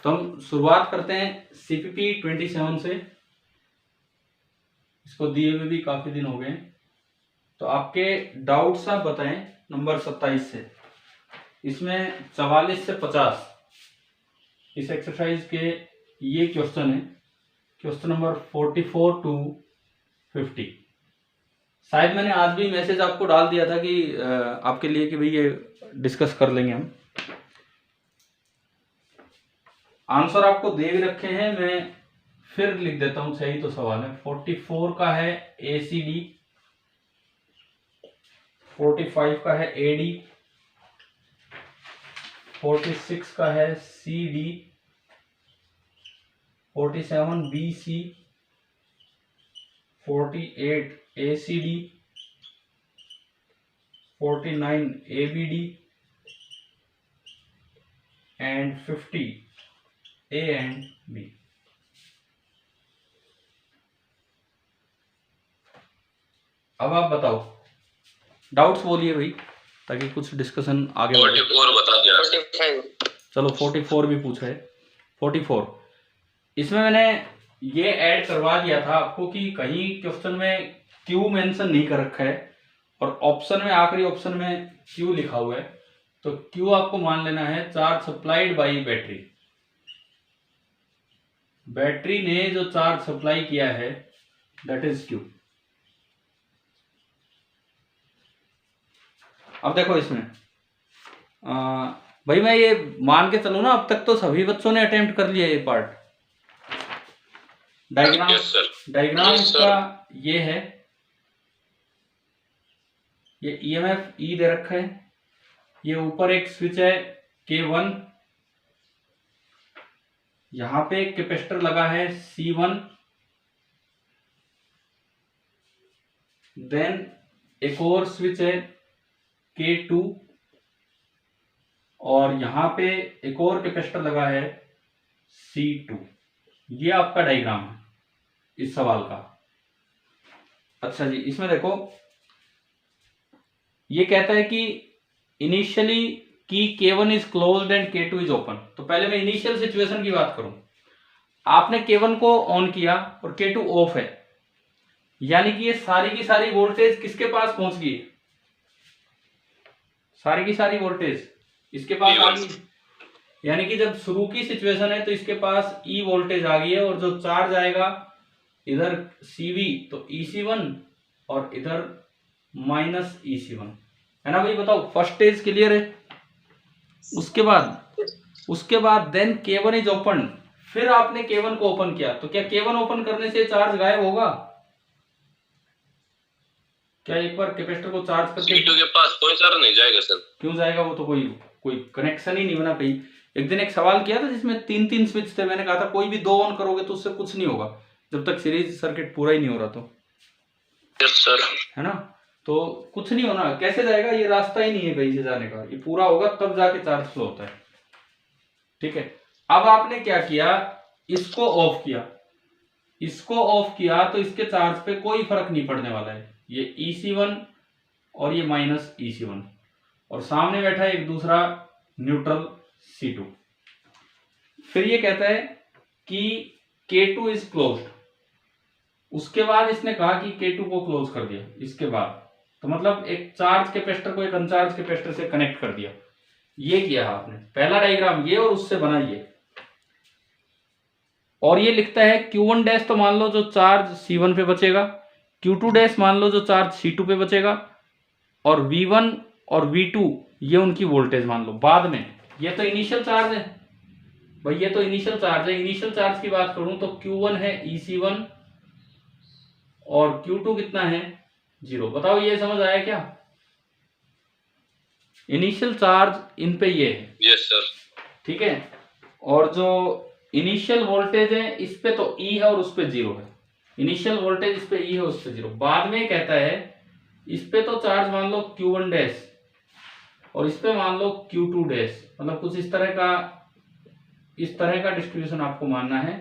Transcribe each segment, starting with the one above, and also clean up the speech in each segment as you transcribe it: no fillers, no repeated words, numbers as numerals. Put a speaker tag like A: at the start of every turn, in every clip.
A: तो हम शुरुआत करते हैं CPP 27 से। इसको दिए हुए भी काफी दिन हो गए, तो आपके डाउट्स आप बताएं नंबर 27 से। इसमें 44 से 50 इस एक्सरसाइज के ये क्वेश्चन है, क्वेश्चन नंबर 44 to 50। शायद मैंने आज भी मैसेज आपको डाल दिया था कि आपके लिए कि भाई ये डिस्कस कर लेंगे हम। आंसर आपको दे भी रखे हैं, मैं फिर लिख देता हूं, सही तो सवाल है। 44 का है ACD, 45 का है AD, 46 का है CD, 47 BC, 48 ACD, 49 ABD and 50 A and B। अब आप बताओ, डाउट्स बोलिए भाई, ताकि कुछ डिस्कशन आगे बढ़े।
B: 44 बता दिया।
A: चलो 44 भी पूछा है। 44 इसमें मैंने ये ऐड करवा दिया था आपको कि कहीं क्वेश्चन में क्यू मेंशन नहीं कर रखा है और ऑप्शन में, आखिरी ऑप्शन में क्यू लिखा हुआ है, तो क्यू आपको मान लेना है charge supplied by battery. Battery ने जो चार्ज सप्लाई किया है दैट इज क्यू। अब देखो इसमें भाई मैं ये मान के चलूं ना, अब तक तो सभी बच्चों ने अटेम्प्ट कर लिया ये पार्ट। डायग्राम इसका ये है, ये EMF E दे रखा है, ये ऊपर एक स्विच है K1, यहां पे एक कैपेसिटर लगा है C1, देन एक और स्विच है K2 और यहां पे एक और कैपेसिटर लगा है C2। ये आपका डायग्राम है इस सवाल का। अच्छा जी, इसमें देखो ये कहता है कि इनिशियली कि K1 is closed end K2 is open. तो पहले मैं इनिशियल सिचुएशन की बात करूं, आपने K1 को ऑन किया और K2 ऑफ है, यानी कि ये सारी की सारी वोल्टेज किसके पास पहुंच गई? सारी की सारी वोल्टेज इसके पास आ गई। यानी कि जब शुरू की सिचुएशन है तो इसके पास E वोल्टेज आ गई है, और जो चार्ज आएगा इधर CV तो EC1 और इधर माइनस EC1 है ना भाई। बताओ फर्स्ट स्टेज क्लियर है। उसके बाद देन K1 इज ओपन, फिर आपने K1 को ओपन किया, तो क्या K1 ओपन करने से चार्ज गायब होगा? क्या एक बार कैपेसिटर को चार्ज करके
B: C2 के पास कोई चार्ज नहीं जाएगा सर।
A: क्यों जाएगा? वो तो कोई कनेक्शन ही नहीं बना कहीं। एक दिन एक सवाल किया था जिसमें 3 स्विच थे, मैंने कहा था कोई भी 2 ऑन करोगे तो उससे कुछ नहीं होगा जब तक सीरीज सर्किट पूरा ही नहीं हो रहा। तो
B: यस सर,
A: है ना, तो कुछ नहीं होना, कैसे जाएगा? ये रास्ता ही नहीं है कहीं से जाने का, ये पूरा होगा तब जाके चार्ज फ्लो होता है। ठीक है, अब आपने क्या किया, इसको ऑफ किया तो इसके चार्ज पे कोई फर्क नहीं पड़ने वाला है। ये EC1 और ये माइनस EC1, और सामने बैठा है एक दूसरा न्यूट्रल C2। फिर ये कहता है कि K2 इज क्लोज्ड। उसके बाद इसने कहा कि K2 को क्लोज कर दिया इसके बाद, तो मतलब एक चार्ज कैपेसिटर को एक अनचार्ज कैपेसिटर से कनेक्ट कर दिया। ये किया आपने पहला डायग्राम ये, और उससे बना ये। और ये लिखता है Q1 डैश तो मान लो जो चार्ज C1 पे बचेगा, Q2 डैश मान लो जो चार्ज C2 पे बचेगा, और V1 और V2 ये उनकी वोल्टेज मान लो बाद में। ये तो इनिशियल चार्ज है भाई, ये तो इनिशियल चार्ज है। इनिशियल चार्ज की बात करूं तो Q1 है EC1 और Q2 कितना है 0। बताओ ये समझ आया क्या? इनिशियल चार्ज इन पे ये है।
B: Yes sir.
A: ठीक है, और जो इनिशियल वोल्टेज है इस पे तो E है और उस पे 0 है। इनिशियल वोल्टेज इस पे E है, उस पे 0। बाद में कहता है इस पे तो चार्ज मान लो Q1 डैश और इस पे मान लो Q2 डैश, मतलब कुछ इस तरह का डिस्ट्रीब्यूशन आपको मानना है।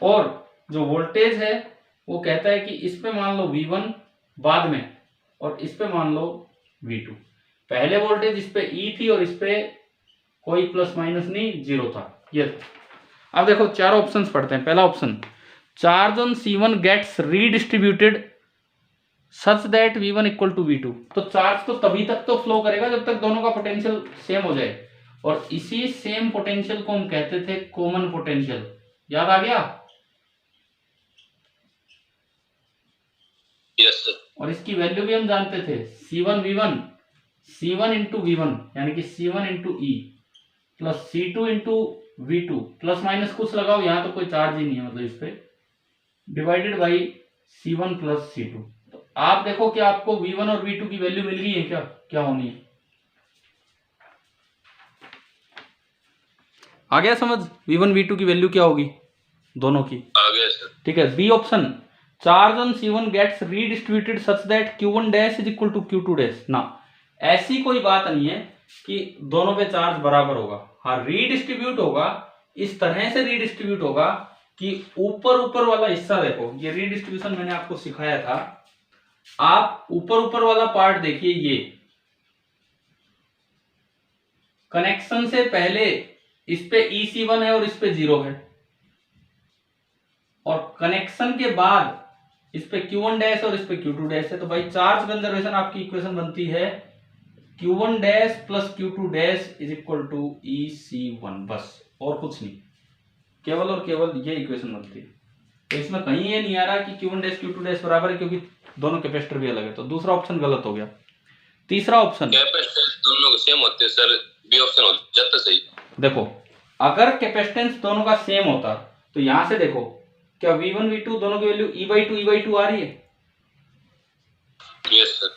A: और जो वोल्टेज है वो कहता है कि इस पे मान लो V1 बाद में, और इस पे मान लो V2। पहले वोल्टेज इस पे E थी और इस पे कोई प्लस माइनस नहीं, 0 था। ये था। अब देखो चारों ऑप्शंस पढ़ते हैं। पहला option, charge on C1 gets redistributed such that V1 equal to V2। तो चार्ज तो तभी तक तो फ्लो करेगा जब तक दोनों का पोटेंशियल सेम हो जाए, और इसी सेम पोटेंशियल को हम कहते थे कॉमन पोटेंशियल। याद आ गया?
B: Yes sir.
A: और इसकी वैल्यू भी हम जानते थे, C1 V1 C1 into V1 यानी कि C1 into E plus C2 into V2, plus minus कुछ लगाओ, यहाँ तो कोई चार्ज ही नहीं है मतलब इस पे, divided by C1 plus C2। तो आप देखो कि आपको V1 और V2 की वैल्यू मिल गई है क्या? क्या होनी है? आ गया समझ? V1 V2 की वैल्यू क्या होगी दोनों की?
B: आ गया सर।
A: ठीक है। B option, charge on C1 gets redistributed such that Q1 dash is equal to Q2 dash. ना, ऐसी कोई बात नहीं है कि दोनों पे चार्ज बराबर होगा। हाँ, रीडिस्ट्रीब्यूट होगा, इस तरह से रीडिस्ट्रीब्यूट होगा कि ऊपर ऊपर वाला हिस्सा देखो, ये रीडिस्ट्रीब्यूशन मैंने आपको सिखाया था। आप ऊपर ऊपर वाला पार्ट देखिए, ये कनेक्शन से पहले इस पे EC1 है और इस पे 0 है, और कनेक्शन के बाद इस पे Q1 डैश और इस पे Q2 डैश है। तो भाई चार्ज कंजर्वेशन आपकी इक्वेशन बनती है Q1 dash plus Q2 dash is equal to EC1, बस और कुछ नहीं, केवल और केवल ये इक्वेशन बनती है। तो इसमें कहीं ये नहीं आ रहा कि Q1 डैश Q2 डैश बराबर है, क्योंकि दोनों कैपेसिटर भी अलग है। तो दूसरा ऑप्शन गलत हो गया। तीसरा ऑप्शन,
B: कैपेसिटेंस दोनों के सेम होते हैं सर, बी ऑप्शन हो जाता सही।
A: देखो अगर कैपेसिटेंस दोनों का सेम होता तो यहां से देखो, क्या V1 V2 दोनों की वैल्यू E/2 आ रही है?
B: Yes sir.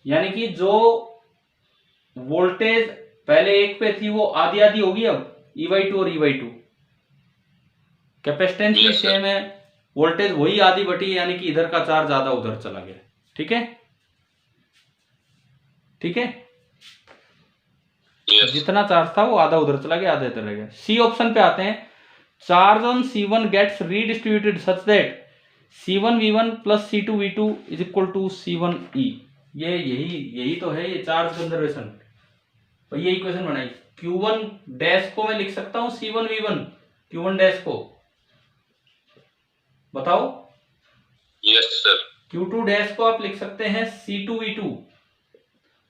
A: यानी कि जो वोल्टेज पहले एक पे थी वो आधी आधी होगी अब, E/2 और E/2। कैपेसिटेंस भी सेम है, वोल्टेज वही आधी बटी, यानी कि इधर का चार्ज आधा उधर चला गया। ठीक है, ठीक है, जितना चार्ज था वो आधा उधर चला गया, आधा इधर रह गया। सी ऑप्शन पे आते हैं, charge on C1 gets redistributed such that C1 V1 plus C2 V2 is equal to C1 E। ये यही तो है ये चार्ज कंजर्वेशन। तो ये इक्वेशन बनाई। Q1 डैश को मैं लिख सकता हूं C1 V1, Q1 डैश को बताओ।
B: Yes sir.
A: Q2 डैश को आप लिख सकते हैं C2 V2,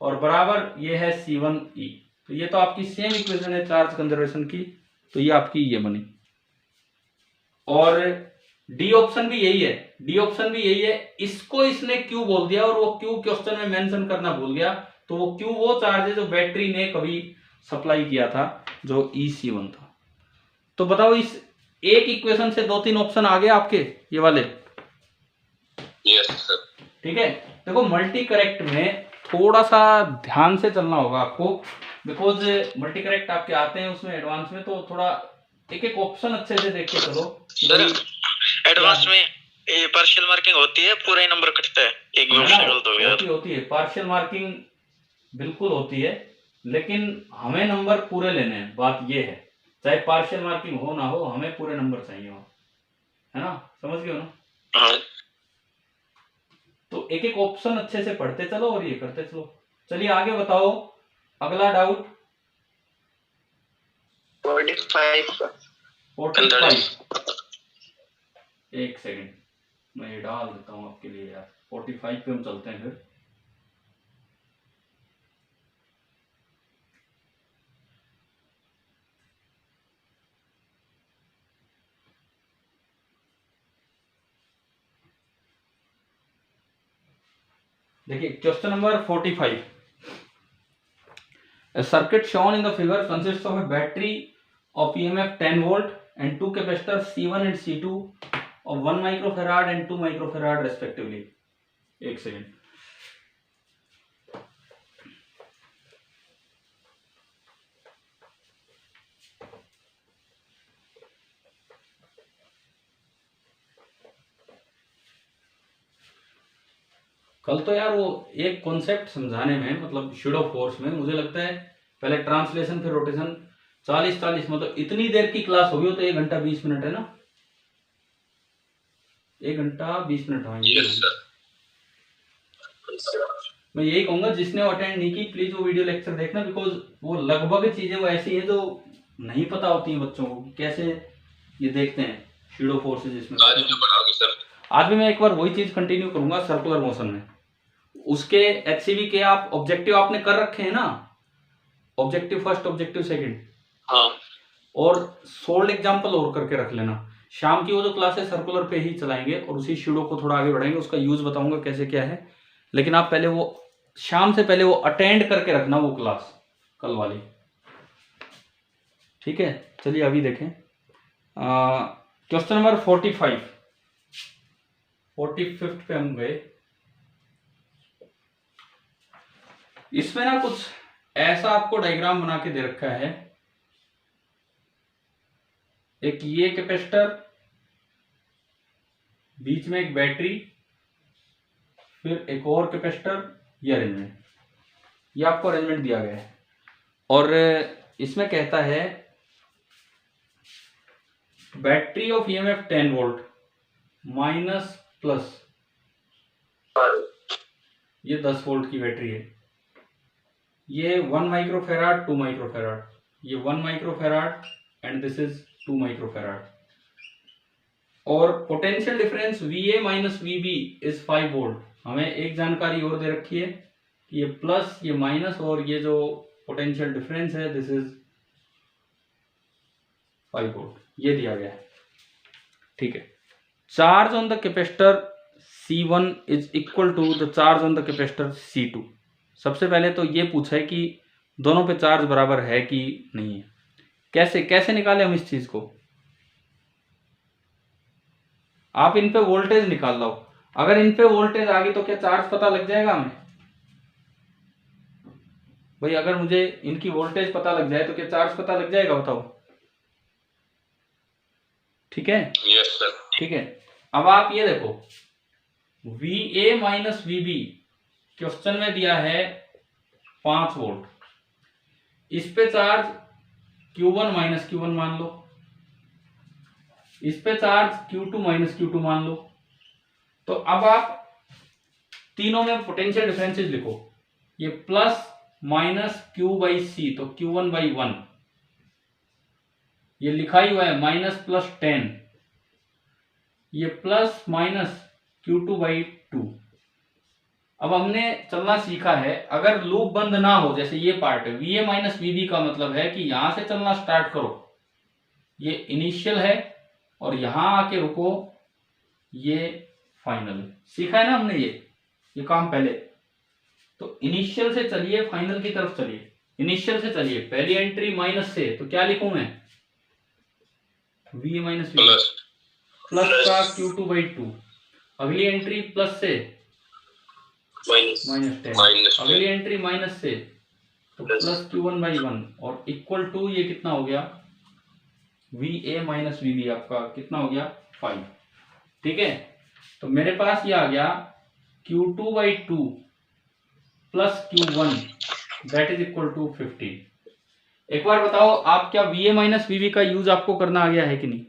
A: और बराबर ये है C1 E। तो ये तो आपकी सेम इक्वेशन है चार्ज कंजर्वेशन की, तो ये आपकी ये बनी। और डी ऑप्शन भी यही है, डी ऑप्शन भी यही है। इसको इसने क्यू बोल दिया और वो क्यू क्वेश्चन में मेंशन करना भूल गया, तो वो क्यू वो चार्ज है जो बैटरी ने कभी सप्लाई किया था, जो EC1 था। तो बताओ, इस एक इक्वेशन से 2-3 ऑप्शन आ गए आपके ये वाले।
B: Yes sir.
A: ठीक है, देखो मल्टी करेक्ट में थोड़ा सा ध्यान से चलना होगा आपको, बिकॉज मल्टी करेक्ट आपके आते हैं उसमें एडवांस में, तो थोड़ा एक एक ऑप्शन अच्छे से देख के चलो।
C: सर एडवांस में ये पार्शियल मार्किंग होती है, पूरा ही नंबर कटता है, एक भी ऑप्शन गलत हो गया
A: होती है पार्शियल मार्किंग, बिल्कुल होती है, लेकिन हमें नंबर पूरे लेने हैं। बात ये है, चाहे पार्शियल मार्किंग हो ना हो, हमें पूरे नंबर चाहिए हो, है ना? समझ गए हो ना?
B: हाँ।
A: तो एक एक ऑप्शन अच्छे से पढ़ते चलो और ये करते चलो। चलिए आगे बताओ, अगला डाउट। 45। एक सेकंड मैं ये डाल देता हूं आपके लिए यार। 45 पे हम चलते हैं फिर। देखिए question number 45। A circuit shown in the figure consists of a battery of EMF 10 volt and two capacitors C1 and C2 of 1 microfarad and 2 microfarad respectively. एक सेकेंड, कल तो यार वो एक कॉन्सेप्ट समझाने में, मतलब शूडो फोर्स में, मुझे लगता है पहले ट्रांसलेशन फिर रोटेशन 40 मतलब इतनी देर की क्लास होगी, तो 1 घंटा 20 मिनट है ना? 1 घंटा 20 मिनट होंगे। मैं यही कहूंगा, जिसने अटेंड नहीं की प्लीज वो वीडियो लेक्चर देखना, बिकॉज वो लगभग चीजें वो ऐसी हैं जो नहीं पता होती हैं बच्चों को, कैसे ये देखते हैं शूडो फोर्सेज इसमें।
B: आज जो पढ़ाओगे सर?
A: आज भी मैं एक बार वही चीज कंटिन्यू करूंगा सर्कुलर मोशन में। उसके एचसीवी के आप ऑब्जेक्टिव आपने कर रखे हैं ना, ऑब्जेक्टिव फर्स्ट, ऑब्जेक्टिव सेकंड,
C: हाँ
A: और सोल्ड एग्जांपल और करके रख लेना। शाम की वो जो क्लास है सर्कुलर पे ही चलाएंगे और उसी शूडो को थोड़ा आगे बढ़ाएंगे, उसका यूज बताऊंगा कैसे क्या है। लेकिन आप पहले वो शाम से पहले वो अटेंड करके रखना वो क्लास कल वाली, ठीक है। चलिए अभी देखें क्वेश्चन नंबर 45 पे हम गए। इसमें ना कुछ ऐसा आपको डायग्राम बना के दे रखा है, एक ये कैपेसिटर, बीच में एक बैटरी, फिर एक और कैपेसिटर, ये अरेंजमेंट, ये आपको अरेंजमेंट दिया गया है। और इसमें कहता है battery of EMF 10 volt minus plus, ये 10 वोल्ट की बैटरी है, ये 1 माइक्रोफेराड 2 माइक्रोफेराड, ये 1 microfarad and this is 2 microfarad. और potential difference VA minus VB is 5 volt. हमें एक जानकारी और दे रखी है कि ये प्लस, ये माइनस, और ये जो पोटेंशियल डिफरेंस है दिस इज 5 वोल्ट, ये दिया गया है, ठीक है। Charge on the capacitor C1 is equal to the charge on the capacitor C2। सबसे पहले तो ये पूछा है कि दोनों पे चार्ज बराबर है कि नहीं है। कैसे निकालें हम इस चीज को? आप इन पे वोल्टेज निकाल लो। अगर इन पे वोल्टेज आ गई तो क्या चार्ज पता लग जाएगा हमें? भाई अगर मुझे इनकी वोल्टेज पता लग जाए तो क्या चार्ज पता लग जाएगा? बताओ। ठीक है,
B: यस सर।
A: ठीक है। अब आप ये देखो VA माइनस VB क्वेश्चन में दिया है 5 वोल्ट, इस पे चार्ज Q1 माइनस Q1 मान लो, इस पे चार्ज Q2 माइनस Q2 मान लो। तो अब आप तीनों में पोटेंशियल डिफरेंसेस लिखो, ये plus minus Q by C, तो Q1 बाई 1, ये लिखा ही हुआ है माइनस प्लस 10, ये प्लस माइनस Q2 बाई 2। अब हमने चलना सीखा है, अगर लूप बंद ना हो, जैसे ये पार्ट है VA माइनस VB का मतलब है कि यहां से चलना स्टार्ट करो, ये इनिशियल है, और यहां आके रुको, ये फाइनल है। सीखा है ना हमने ये काम पहले। तो इनिशियल से चलिए फाइनल की तरफ चलिए। इनिशियल से चलिए, पहली एंट्री माइनस से, तो क्या लिखूं मैं? VA माइनस VB प्लस का Q2 बाई 2, अगली एंट्री प्लस से माइनस 10, अगली एंट्री माइनस से तो प्लस Q1 बाई 1, और इक्वल टू ये कितना हो गया? VA माइनस VB आपका कितना हो गया? 5। ठीक है, तो मेरे पास ये आ गया Q2 by 2 plus Q1 that is equal to 15। एक बार बताओ, आप क्या VA माइनस VB का यूज आपको करना आ गया है कि नहीं?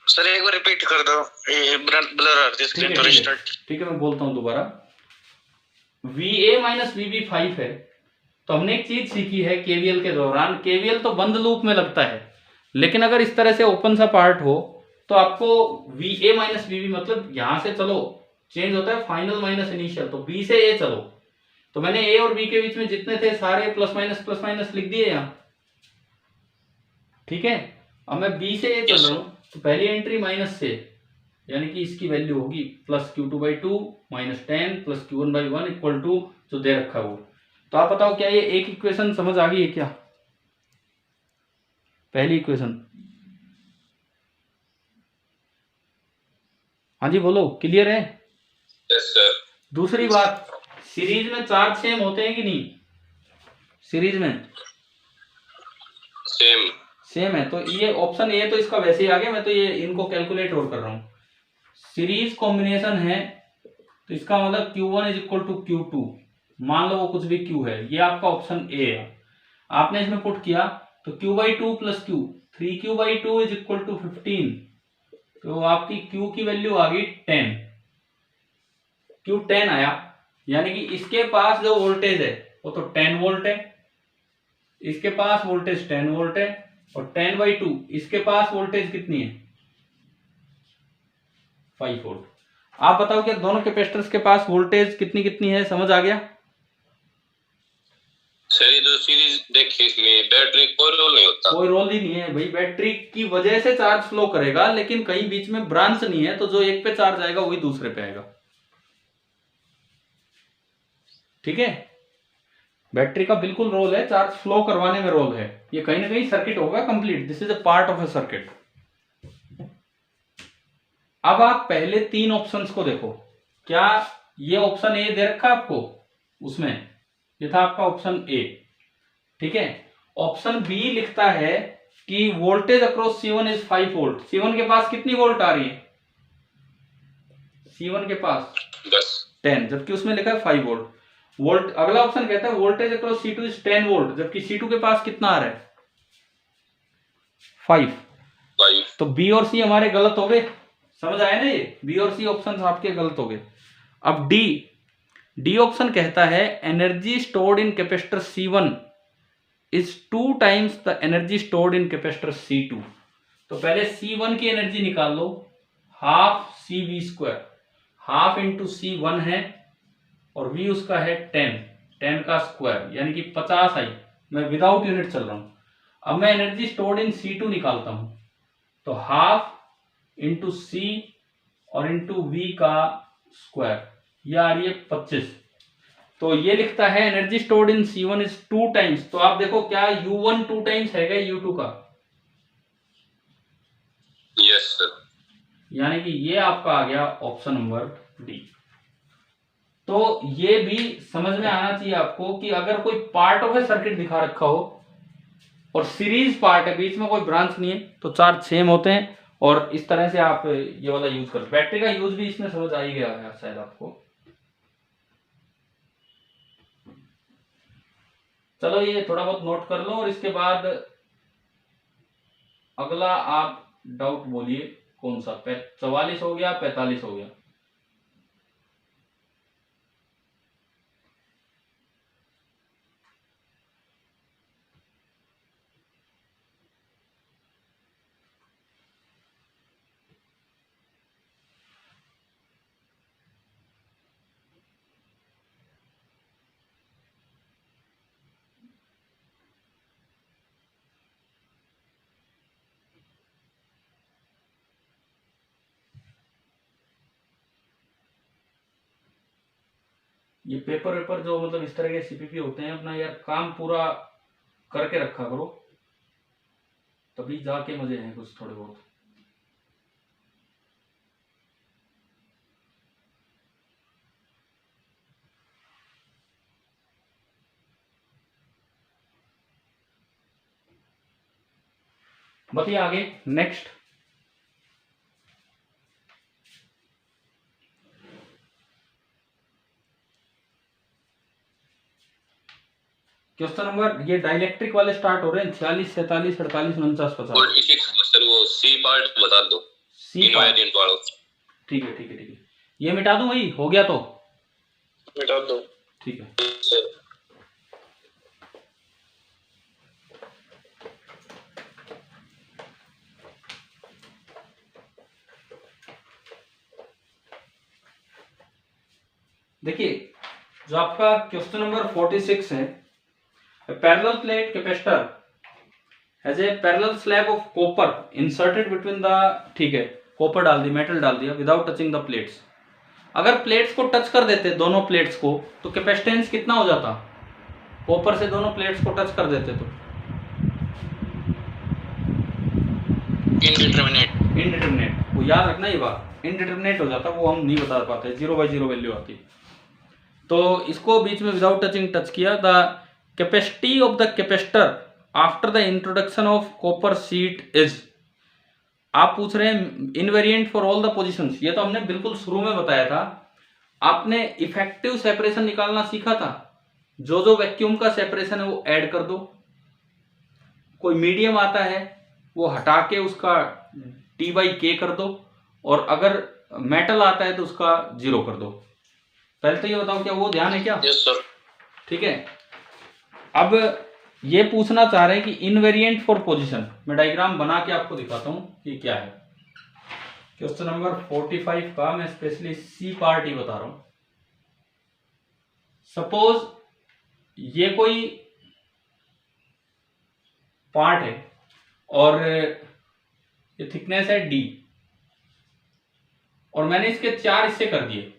C: सर एक बार रिपीट कर दो, ये ब्लर आ रही है स्क्रीन पर। स्टार्ट।
A: ठीक है, मैं बोलता हूं दोबारा। VA माइनस VB 5 है, तो हमने एक चीज सीखी है KVL के दौरान, KVL तो बंद लूप में लगता है, लेकिन अगर इस तरह से ओपन सा पार्ट हो तो आपको VA माइनस VB मतलब यहां से चलो चेंज होता है फाइनल माइनस इनिशियल, तो B से A चलो। तो मैंने A और B के बीच में जितने थे सारे प्लस माइनस लिख दिए यहां। ठीक है, अब मैं B से A चल रहा हूं, तो पहली एंट्री माइनस से, यानी कि इसकी वैल्यू होगी plus Q2 by 2 minus 10 plus Q1 by 1 equal to जो दे रखा है वो। तो आप बताओ क्या ये एक इक्वेशन समझ आ गई है क्या? पहली इक्वेशन, हाँ जी बोलो, क्लियर है?
B: Yes sir.
A: दूसरी बात, सीरीज में चार्ज सेम होते हैं कि नहीं? सीरीज में सेम है, तो ये ऑप्शन ए तो इसका वैसे ही आ गया, मैं तो ये इनको कैलकुलेट और कर रहा हूँ। सीरीज कॉम्बिनेशन है तो इसका मतलब Q1 is equal to Q2, मान लो वो कुछ भी Q है, ये आपका ऑप्शन ए है। आपने इसमें पुट किया तो Q by 2 plus Q, 3Q by 2 is equal to 15, तो आपकी Q की वैल्यू आ गई 10, Q 10 आया, यानी कि इसके पास जो वोल्टेज है वो तो 10 वोल्ट है, इसके पास वोल्टेज 10 वोल्ट है, और 10/2 इसके पास वोल्टेज कितनी है 5 वोल्ट। आप बताओ कि दोनों कैपेसिटर्स के पास वोल्टेज कितनी कितनी है, समझ आ गया?
B: सर ये जो सीरीज देखिए इसमें बैटरी कोई रोल नहीं होता।
A: कोई रोल ही नहीं है भाई, बैटरी की वजह से चार्ज फ्लो करेगा, लेकिन कहीं बीच में ब्रांच नहीं है, तो जो एक पे चार्ज आएगा वही दूसरे पे आएगा। ठीक है, बैटरी का बिल्कुल रोल है, चार्ज फ्लो करवाने में रोल है। ये कहीं ना कहीं सर्किट होगा complete, this is a part of A circuit. अब आप पहले 3 ऑप्शंस को देखो। क्या ये ऑप्शन ए दे रखा आपको, उसमें ये था आपका ऑप्शन ए। ठीक है, ऑप्शन बी लिखता है कि voltage across C1 is 5 volt. C1 के पास कितनी वोल्ट आ रही है, C1 के पास 10, जबकि उसमें लिखा है 5 वोल्ट। अगला ऑप्शन कहता है voltage across C2 is 10 volt, जबकि C2 के पास कितना आ रहा है 5। तो बी और सी हमारे गलत हो गए, समझ आया ना? ये बी और सी ऑप्शन आपके गलत हो गए। अब डी ऑप्शन कहता है energy stored in capacitor C1 is 2 times the energy stored in capacitor C2। तो पहले C1 की एनर्जी निकाल लो, half CV², half into C1 है और V उसका है 10 का स्क्वायर, यानी कि 50 आई। मैं विदाउट यूनिट चल रहा हूं। अब मैं एनर्जी स्टोर्ड इन C2 निकालता हूं, तो हाफ इंटू C और इंटू V का स्क्वायर, ये आ रही है 25। तो ये लिखता है energy stored in C1 is 2 times। तो आप देखो क्या U1 2 times है क्या U2 का?
B: Yes sir.
A: यानी कि ये आपका आ गया ऑप्शन नंबर डी। तो ये भी समझ में आना चाहिए आपको कि अगर कोई पार्ट ऑफ ए सर्किट दिखा रखा हो और सीरीज पार्ट है, बीच में कोई ब्रांच नहीं है, तो चार्ज सेम होते हैं। और इस तरह से आप ये वाला यूज करो। बैटरी का यूज भी इसमें समझ आ ही गया है शायद आपको। चलो ये थोड़ा बहुत नोट कर लो और इसके बाद अगला आप डाउट बोलिए कौन सा, 44 हो गया 45 हो गया? ये पेपर वेपर जो मतलब इस तरह के सीपीपी होते हैं, अपना यार काम पूरा करके रखा करो, तभी जाके मजे हैं कुछ थोड़े बहुत। बताइए आगे नेक्स्ट। क्वेश्चन नंबर ये डाइलेक्ट्रिक वाले स्टार्ट हो रहे हैं 46, 47, 48, 49, 50।
B: 46 सर वो सी पार्ट बता दो।
A: सी पार्ट ठीक है ठीक है ठीक है, ये मिटा दूं भाई, हो गया तो
C: मिटा दो।
A: ठीक है। देखिए जो आपका क्वेश्चन नंबर 46 है, parallel plate capacitor has a parallel slab of copper inserted between the, ठीक है कॉपर डाल दी, मेटल डाल दिया, विदाउट टचिंग द प्लेट्स। अगर प्लेट्स को टच कर देते दोनों प्लेट्स को, तो कैपेसिटेंस कितना हो जाता? कॉपर से दोनों प्लेट्स को टच कर देते तो इनडिटरमिनेट, वो याद रखना ये बात, इनडिटरमिनेट हो जाता, वो हम नहीं बता पाते, 0/0 वैल्यू आती। तो इसको बीच में विदाउट टचिंग टच किया। The capacity of the capacitor after the introduction of copper sheet is, आप पूछ रहे हैं invariant for all the positions, ये तो हमने बिल्कुल शुरू में बताया था। आपने इफेक्टिव सेपरेशन निकालना सीखा था, जो जो वैक्यूम का सेपरेशन है वो ऐड कर दो, कोई मीडियम आता है वो हटा के उसका T/K कर दो, और अगर मेटल आता है तो उसका 0 कर दो। पहले तो ये बताओ क्या वो ध्यान है क्या?
B: Yes sir.
A: ठीक है, अब ये पूछना चाह रहे हैं कि इनवेरिएंट फॉर पोजीशन। मैं डायग्राम बना के आपको दिखाता हूं कि क्या है। क्वेश्चन नंबर 45 का मैं स्पेशली सी पार्ट ही बता रहा हूं। सपोज ये कोई पार्ट है और ये थिकनेस है डी, और मैंने इसके 4 हिस्से कर दिए,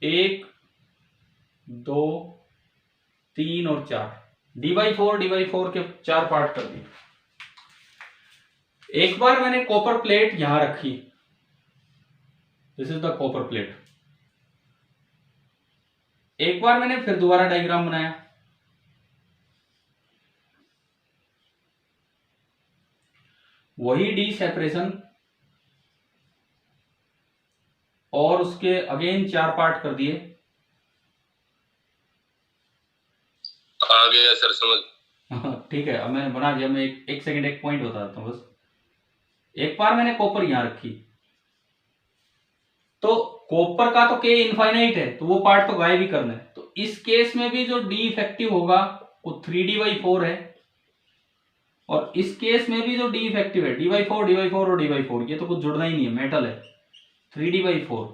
A: 1 2 3 और 4, D/4 के 4 पार्ट कर दिए। एक बार मैंने कॉपर प्लेट यहां रखी, this is the copper plate. एक बार मैंने फिर दोबारा डायग्राम बनाया, वही डी सेपरेशन और उसके अगेन 4 पार्ट कर दिए।
B: आ गया सर समझ।
A: ठीक है, अब मैंने बना दिया। मैं एक सेकंड एक पॉइंट बता देता हूं बस। एक बार मैंने कॉपर यहां रखी, तो कॉपर का तो के इनफाइनाइट है, तो वो पार्ट तो गायब ही करना है। तो इस केस में भी जो डी इफेक्टिव होगा वो 3D/4 है, और इस केस में भी जो डी इफेक्टिव है D/4 और D/4, ये तो कुछ जुड़ना ही नहीं है, मेटल है, 3D/4।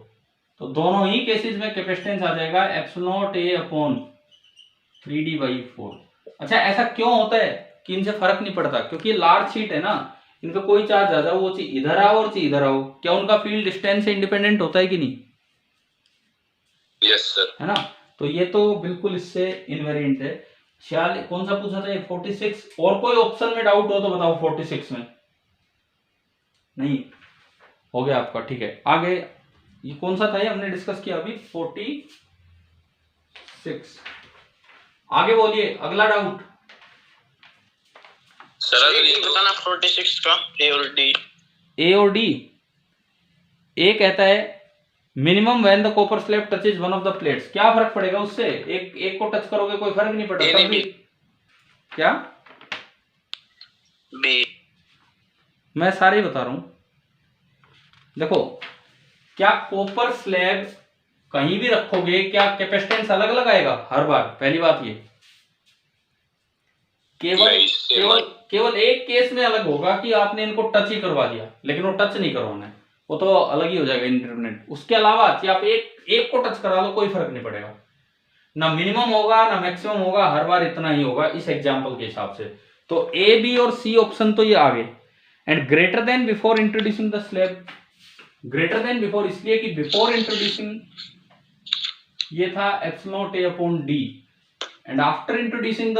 A: तो दोनों ही केसेस में कैपेसिटेंस आ जाएगा ε0A/3D/4। अच्छा, ऐसा क्यों होता है कि इनसे फर्क नहीं पड़ता? क्योंकि लार्ज शीट है ना, इन पे कोई चार्ज आ जाओ, वो चीज इधर आओ और चीज इधर आओ, क्या उनका फील्ड डिस्टेंस से इंडिपेंडेंट होता है कि नहीं?
B: Yes sir.
A: है ना? तो ये तो बिल्कुल इससे इनवेरिएंट है। 46 कौन सा पूछा था ये? 46। और कोई ऑप्शन में डाउट हो तो बताओ। 46 में नहीं हो गया आपका, ठीक है। आगे ये कौन सा था? ये हमने डिस्कस किया अभी, 46। आगे बोलिए अगला डाउट।
B: सर अगर ये
C: बताना 46 का ए और डी।
A: ए और डी, ए कहता है minimum when the copper slab touches one of the plates. क्या फर्क पड़ेगा उससे? एक को टच करोगे कोई फर्क नहीं पड़ता तब भी। क्या?
C: बी।
A: मैं सारे ही बता रहा हूं। देखो, क्या कॉपर स्लैब कहीं भी रखोगे क्या कैपेसिटेंस अलग अलग आएगा हर बार? पहली बात ये, केवल एक केस में अलग होगा कि आपने इनको टच ही करवा दिया, लेकिन वो टच नहीं करवाना है, वो तो अलग ही हो जाएगा इंडिपेंडेंट। उसके अलावा कि आप एक को टच करा लो, कोई फर्क नहीं पड़ेगा। ना मिनिमम होगा ना मैक्सिमम होगा, हर बार इतना ही होगा इस एग्जांपल के हिसाब से। तो ए, बी और सी ऑप्शन तो ये आ गए। And greater than before introducing the slab, greater than before इसलिए कि बिफोर इंट्रोड्यूसिंग ये था ε0A/d, and after introducing the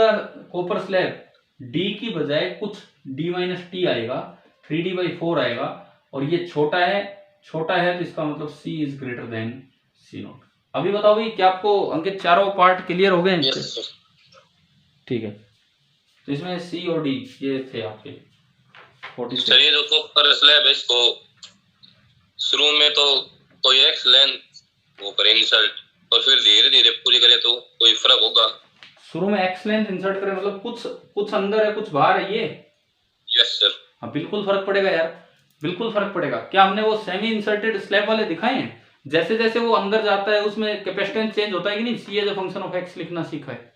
A: copper slab d की बजाय कुछ d-t आएगा, 3D/4 आएगा, और ये छोटा है तो इसका मतलब c is greater than c0। अभी बताओ भाई, क्या आपको अंकित चारों पार्ट क्लियर हो गए हैं?
C: Yes sir.
A: ठीक है, तो इसमें c और d ये थे आपके 46।
B: सर ये जो कॉपर स्लैब है, इसको शुरू में तो कोई एक्स लेंथ वो करें इंसर्ट, और फिर धीरे धीरे पूरी करें तो कोई फर्क होगा?
A: शुरू में एक्स लेंथ इंसर्ट करें मतलब कुछ अंदर है कुछ बाहर है ये?
B: Yes sir.
A: हाँ, बिल्कुल फर्क पड़ेगा यार, बिल्कुल फर्क पड़ेगा। क्या हमने वो सेमी इंसर्टेड स्लैब वाले दिखाए हैं? जैसे जैसे वो अंदर जाता है उसमें कैपेसिटेंस चेंज होता है कि नहीं? C as a function of x लिखना सीखा है।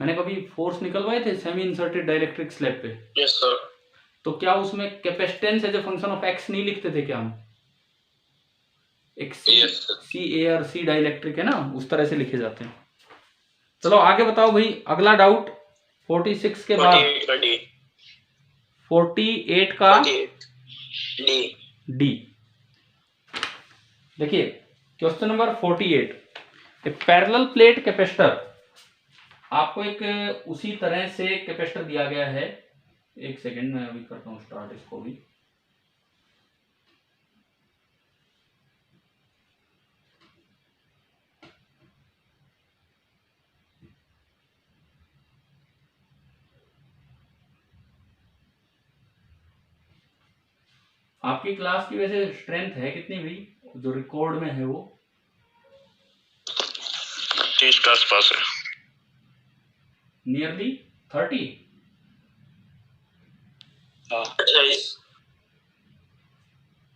A: मैंने कभी फोर्स निकलवाए थे सेमी इंसर्टेड डाइलेक्ट्रिक स्लैब पे?
C: Yes sir.
A: तो क्या उसमें capacitance as a function of x नहीं लिखते थे क्या हम? एक सी डाइलेक्ट्रिक है ना, उस तरह से लिखे जाते हैं। चलो आगे बताओ भाई, अगला डाउट 46 के बाद 48 का डी। देखिए क्वेश्चन नंबर 48, ए पैरेलल प्लेट कैपेसिटर। आपको एक उसी तरह से कैपेसिटर दिया गया है। एक सेकंड, मैं अभी करता हूं स्टार्ट इसको भी। आपकी क्लास की वैसे स्ट्रेंथ है कितनी भाई, जो रिकॉर्ड में है वो?
C: 30 के आसपास है।
A: नियरली 30।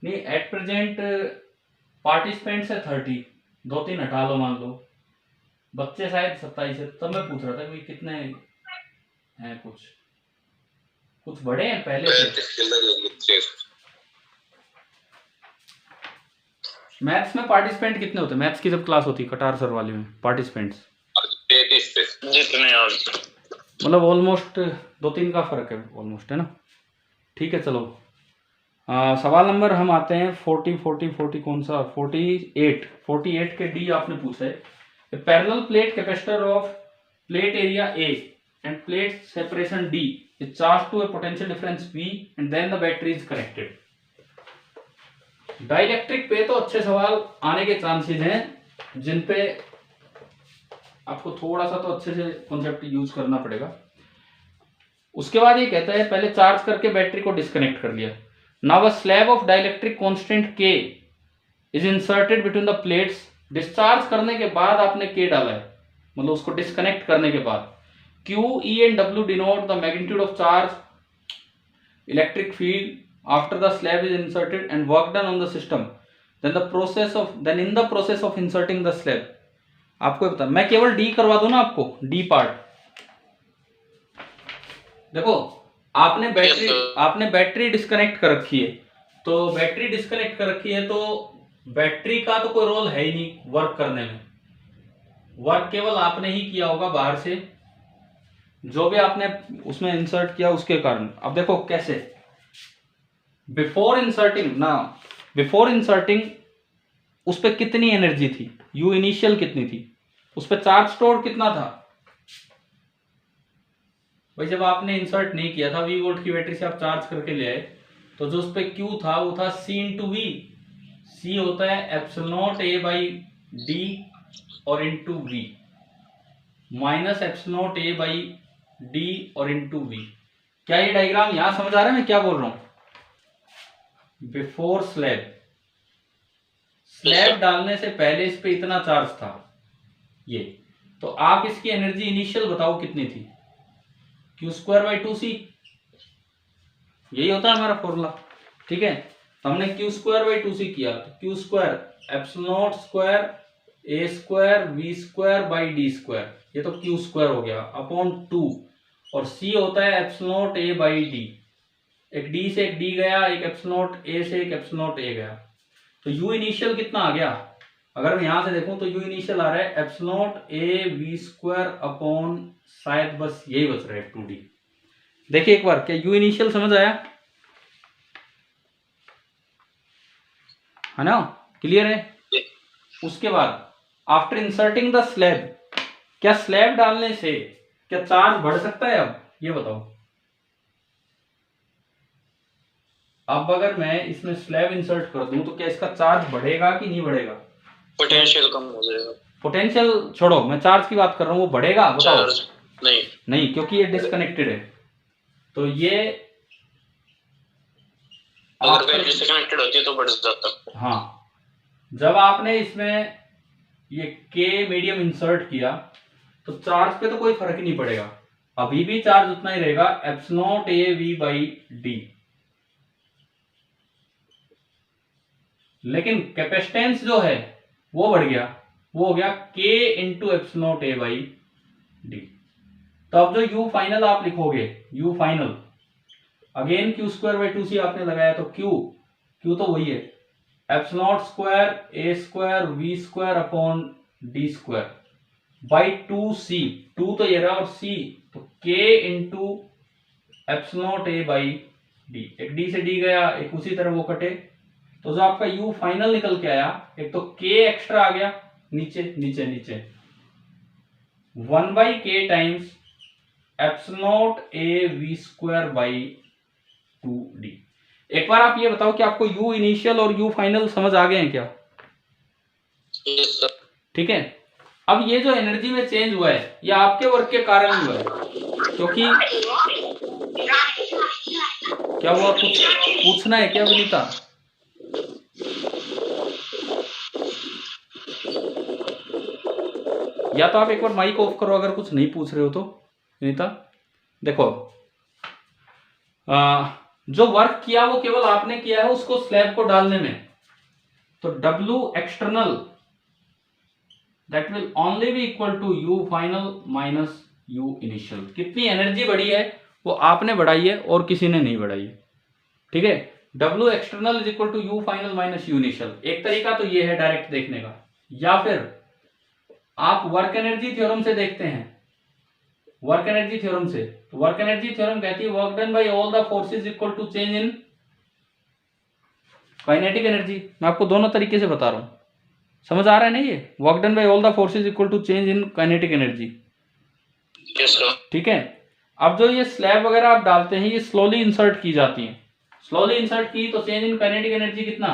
A: नहीं, एट प्रेजेंट पार्टिसिपेंट्स है 30, 2-3 हटा लो, मान लो बच्चे शायद 27 है, तब मैं पूछ रहा था कि कितने हैं, कुछ बड़े हैं पहले से।
B: 35 के लगभग बच्चे।
A: मैथ्स में पार्टिसिपेंट कितने होते हैं? मैथ्स की जब क्लास होती है कटार सर वाली में, पार्टिसिपेंट्स
B: 33 पे
C: जितने और
A: मतलब ऑलमोस्ट 2-3 का फर्क है, ऑलमोस्ट, है ना। ठीक है, चलो सवाल नंबर हम आते हैं 40 कौन सा, 48 के डी आपने पूछा है। Parallel plate capacitor of plate area A and plate separation D is charge to a potential difference V and then the battery is connected. Dielectric पे तो अच्छे सवाल आने के चांसेस हैं, जिन पे आपको थोड़ा सा तो अच्छे से कॉन्सेप्ट यूज करना पड़ेगा। उसके बाद ये कहता है पहले चार्ज करके बैटरी को डिस्कनेक्ट कर लिया। Now a slab of dielectric constant K is inserted between the plates. Discharge करने के बाद आपने K डाला है, मतलब उसको डिस्कनेक्ट करने के बाद। Q, E and W denote the magnitude of charge, electric field after the slab is inserted and work done on the system. Then in the process of inserting the slab, आपको बता, मैं केवल D करवा दूं ना आपको, D part. देखो आपने बैटरी डिस्कनेक्ट कर रखी है, तो बैटरी डिस्कनेक्ट कर रखी है तो बैटरी का तो कोई रोल है ही नहीं वर्क करने में। वर्क केवल आपने ही किया होगा बाहर से, जो भी आपने उसमें इंसर्ट किया उसके कारण। अब देखो कैसे, बिफोर इंसर्टिंग उस पर कितनी एनर्जी थी, यू इनिशियल कितनी थी, उस पर चार्ज स्टोर कितना था भाई। जब आपने इंसर्ट नहीं किया था, V वोल्ट की बैटरी से आप चार्ज करके ले आए, तो जो उस पर Q था वो था C इंटू V। C होता है एप्सिलॉन A बाई D और into V minus epsilon A by D और इंटू V। क्या ये डायग्राम यहां समझ आ रहा है मैं क्या बोल रहा हूं? बिफोर स्लैब डालने से पहले इस पे इतना चार्ज था ये, तो आप इसकी एनर्जी इनिशियल बताओ कितनी थी, Q²/2C। यही होता है हमारा फॉर्मूला, ठीक है। तो हमने Q²/2C किया, तो Q² एप्सिलॉन² A² V²/D², ये तो Q² हो गया अपॉन 2, और C होता है एप्सिलॉन A बाई D। एक D से एक D गया, एक एप्सिलॉन A से एक एप्सिलॉन A गया, तो U इनिशियल कितना आ गया? अगर मैं यहां से देखूं तो U इनिशियल आ रहा है एप्सिलॉन A V² अपॉन, शायद बस यही बच रहा है 2D। देखिए एक बार, क्या U इनिशियल समझ आया है ना, क्लियर है? उसके बाद आफ्टर इंसर्टिंग द स्लैब, क्या स्लैब डालने से क्या चार्ज बढ़ सकता है? अब ये बताओ, अब अगर मैं इसमें स्लैब इंसर्ट कर दूं तो क्या इसका चार्ज बढ़ेगा कि नहीं बढ़ेगा?
C: पोटेंशियल कम हो जाएगा।
A: पोटेंशियल छोड़ो, मैं चार्ज की बात कर रहा हूं, वो बढ़ेगा बताओ?
C: नहीं,
A: क्योंकि ये डिस्कनेक्टेड है। तो ये
C: अगर बैटरी से कनेक्टेड होती है तो बढ़ जाता।
A: हाँ, जब आपने इसमें ये K मीडियम इंसर्ट किया तो चार्ज पे तो कोई फर्क ही नहीं पड़ेगा, अभी भी चार्ज उतना ही रहेगा epsilon A V by D। लेकिन कैपेसिटेंस जो है वो बढ़ गया, वो हो गया K into epsilon A by D। तो अब जो U फाइनल आप लिखोगे, U फाइनल अगेन Q²/2C आपने लगाया, तो Q तो वही है एप्सिलॉन² A² V² upon D² by 2C, 2 तो ये रहा और C, तो K into epsilon A by D। एक D से D गया, एक उसी तरह वो कटे, तो जो आपका U फाइनल निकल के आया, एक तो K एक्स्ट्रा आ गया नीचे 1/K times epsilon A V² by 2D। एक बार आप ये बताओ कि आपको U इनिशियल और U फाइनल समझ आ गए हैं क्या? ठीक है। अब ये जो एनर्जी में चेंज हुआ है, ये आपके वर्क के कारण हुआ है, क्योंकि क्या हुआ, कुछ पूछना है क्या विनीता? या तो आप एक बार माइक ऑफ करो अगर कुछ नहीं पूछ रहे हो तो। विनीता देखो, जो वर्क किया वो केवल आपने किया है उसको स्लैब को डालने में, तो W external that will only be equal to U final minus U initial. कितनी एनर्जी बढ़ी है वो आपने बढ़ाई है और किसी ने नहीं बढ़ाई है, ठीक है। W external is equal to U final minus U initial. एक तरीका तो ये है डायरेक्ट देखने का, या फिर आप वर्क एनर्जी थ्योरम से देखते हैं। वर्क एनर्जी थ्योरम से, तो वर्क एनर्जी थ्योरम कहती है work done by all the forces equal to change in kinetic energy. मैं आपको दोनों तरीके से बता रहा हूं, समझ आ रहा है नहीं? ये work done by all the forces equal to change in kinetic energy, ठीक है। अब जो ये स्लैब वगैरह आप डालते हैं ये स्लोली इंसर्ट की जाती हैं, स्लोली इंसर्ट की तो चेंज इन काइनेटिक एनर्जी कितना?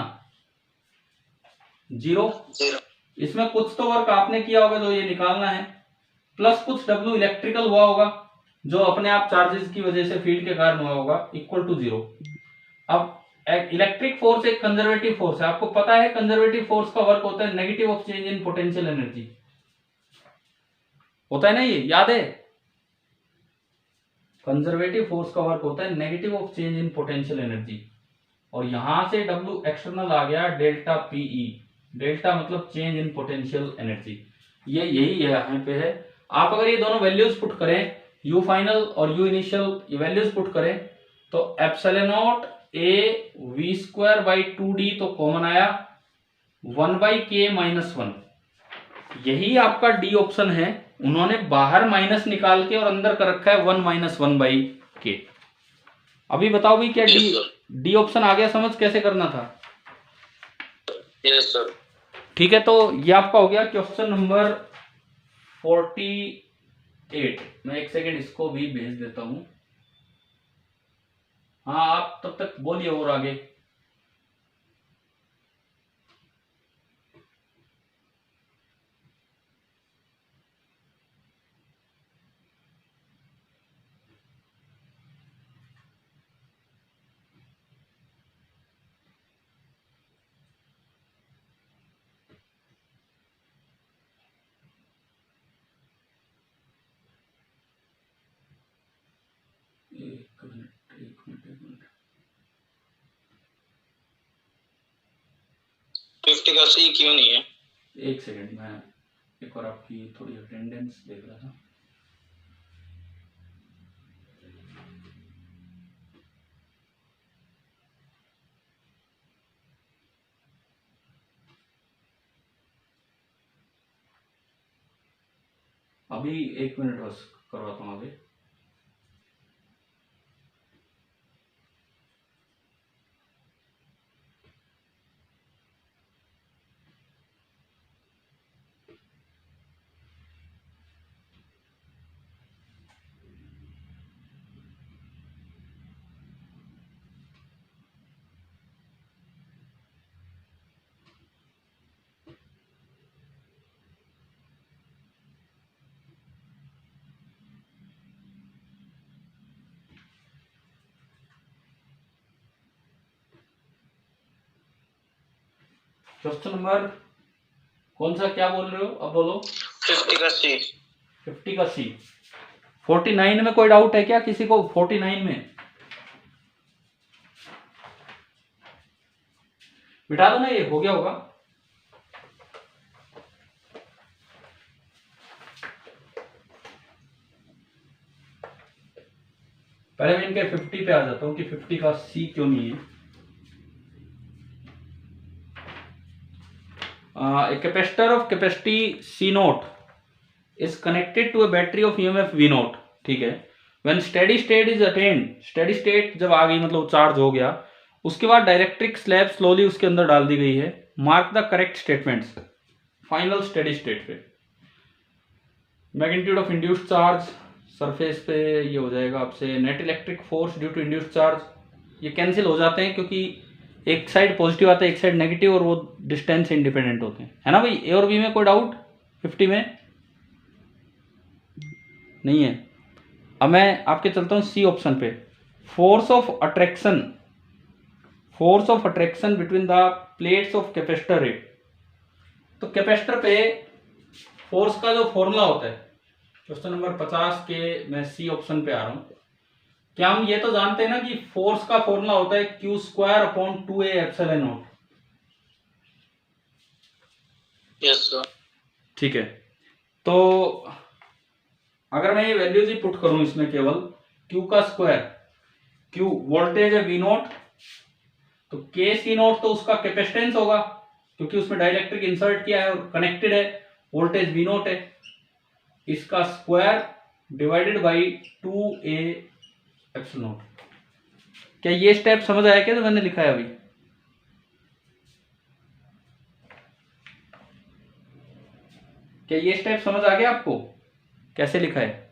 A: 0। इसमें कुछ तो वर्क आपने किया होगा जो ये निकालना है, प्लस कुछ W इलेक्ट्रिकल हुआ होगा जो अपने आप चार्जेस की वजह से फील्ड के कारण हुआ होगा, इक्वल टू 0। अब इलेक्ट्रिक फोर्स एक कंजर्वेटिव फोर्स है, आपको पता है कंजर्वेटिव फोर्स का वर्क होता है negative of change in potential energy, होता है ना, ये याद है? कंजर्वेटिव फोर्स का वर्क होता है negative of change in potential energy. और यहां से W एक्सटर्नल आ गया डेल्टा PE, डेल्टा मतलब चेंज इन पोटेंशियल एनर्जी, ये यही यहाँ पे है। आप अगर ये दोनों वैल्यूज पुट करें, यू फाइनल और यू इनिशियल, ये वैल्यूज पुट करें तो epsilon not A V square by 2D तो कॉमन आया, 1/k-1, यही आपका D ऑप्शन है। उन्होंने बाहर माइनस निकाल के और अंदर कर रखा है 1-1/k। अभी बताओ भी क्या D ऑप्शन आ गया? समझ कैसे करना था?
B: Yes sir.
A: ठीक है, तो ये आपका हो गया क्वेश्चन नंबर 48। मैं एक सेकेंड इसको भी भेज देता हूं। हाँ, आप तब तक बोलिए और आगे। एक मिनट
B: 50 का सी क्यों नहीं है?
A: एक सेकेंड, मैं एक बार आपकी थोड़ी अटेंडेंस देख रहा था। अभी 1 मिनट बस करवाता हूँ आगे। क्वेश्चन नंबर कौन सा, क्या बोल रहे हो? अब बोलो।
B: 50 का सी।
A: 50 का सी। 49 में कोई डाउट है क्या किसी को? 49 में बिठा दो ना, ये हो गया होगा। पहले मैं इनके 50 पे आ जाता हूं कि 50 का सी क्यों नहीं है। A capacitor of capacity C0 is connected to a battery of EMF V0, ठीक है। When steady state is attained, steady state जब आ गई मतलब चार्ज हो गया, उसके बाद डायरेक्ट्रिक स्लैब स्लोली उसके अंदर डाल दी गई है। Mark the correct statements final steady state पे। Magnitude of induced charge surface पे ये हो जाएगा आपसे। Net electric force due to induced charge, ये कैंसिल हो जाते हैं क्योंकि एक साइड पॉजिटिव आता है एक साइड नेगेटिव, और वो डिस्टेंस से इंडिपेंडेंट होते हैं, है ना भाई? ए और बी में कोई डाउट? 50 में नहीं है। अब मैं आपके चलता हूँ सी ऑप्शन पे। Force of attraction between the plates of capacitor है। तो कैपेसिटर पे फोर्स का जो फॉर्मूला होता है, क्वेश्चन नंबर 50 के मैं सी ऑप्शन पे आ रहा हूँ। क्या हम ये तो जानते हैं ना कि फोर्स का फॉर्मूला होता है Q²/2A ε0।
B: Yes sir.
A: ठीक है, तो अगर मैं ये वैल्यूज ही पुट करूं इसमें केवल Q का स्क्वायर, Q वोल्टेज है V नोट, तो K C नोट तो उसका कैपेसिटेंस होगा क्योंकि उसमें डाइलेक्ट्रिक इंसर्ट किया है और कनेक्टेड है, वोल्टेज V नोट है, इसका square divided by 2A epsilon note. क्या ये स्टेप समझ आया क्या जो मैंने लिखा है अभी? क्या ये स्टेप समझ आ गया आपको कैसे लिखा है?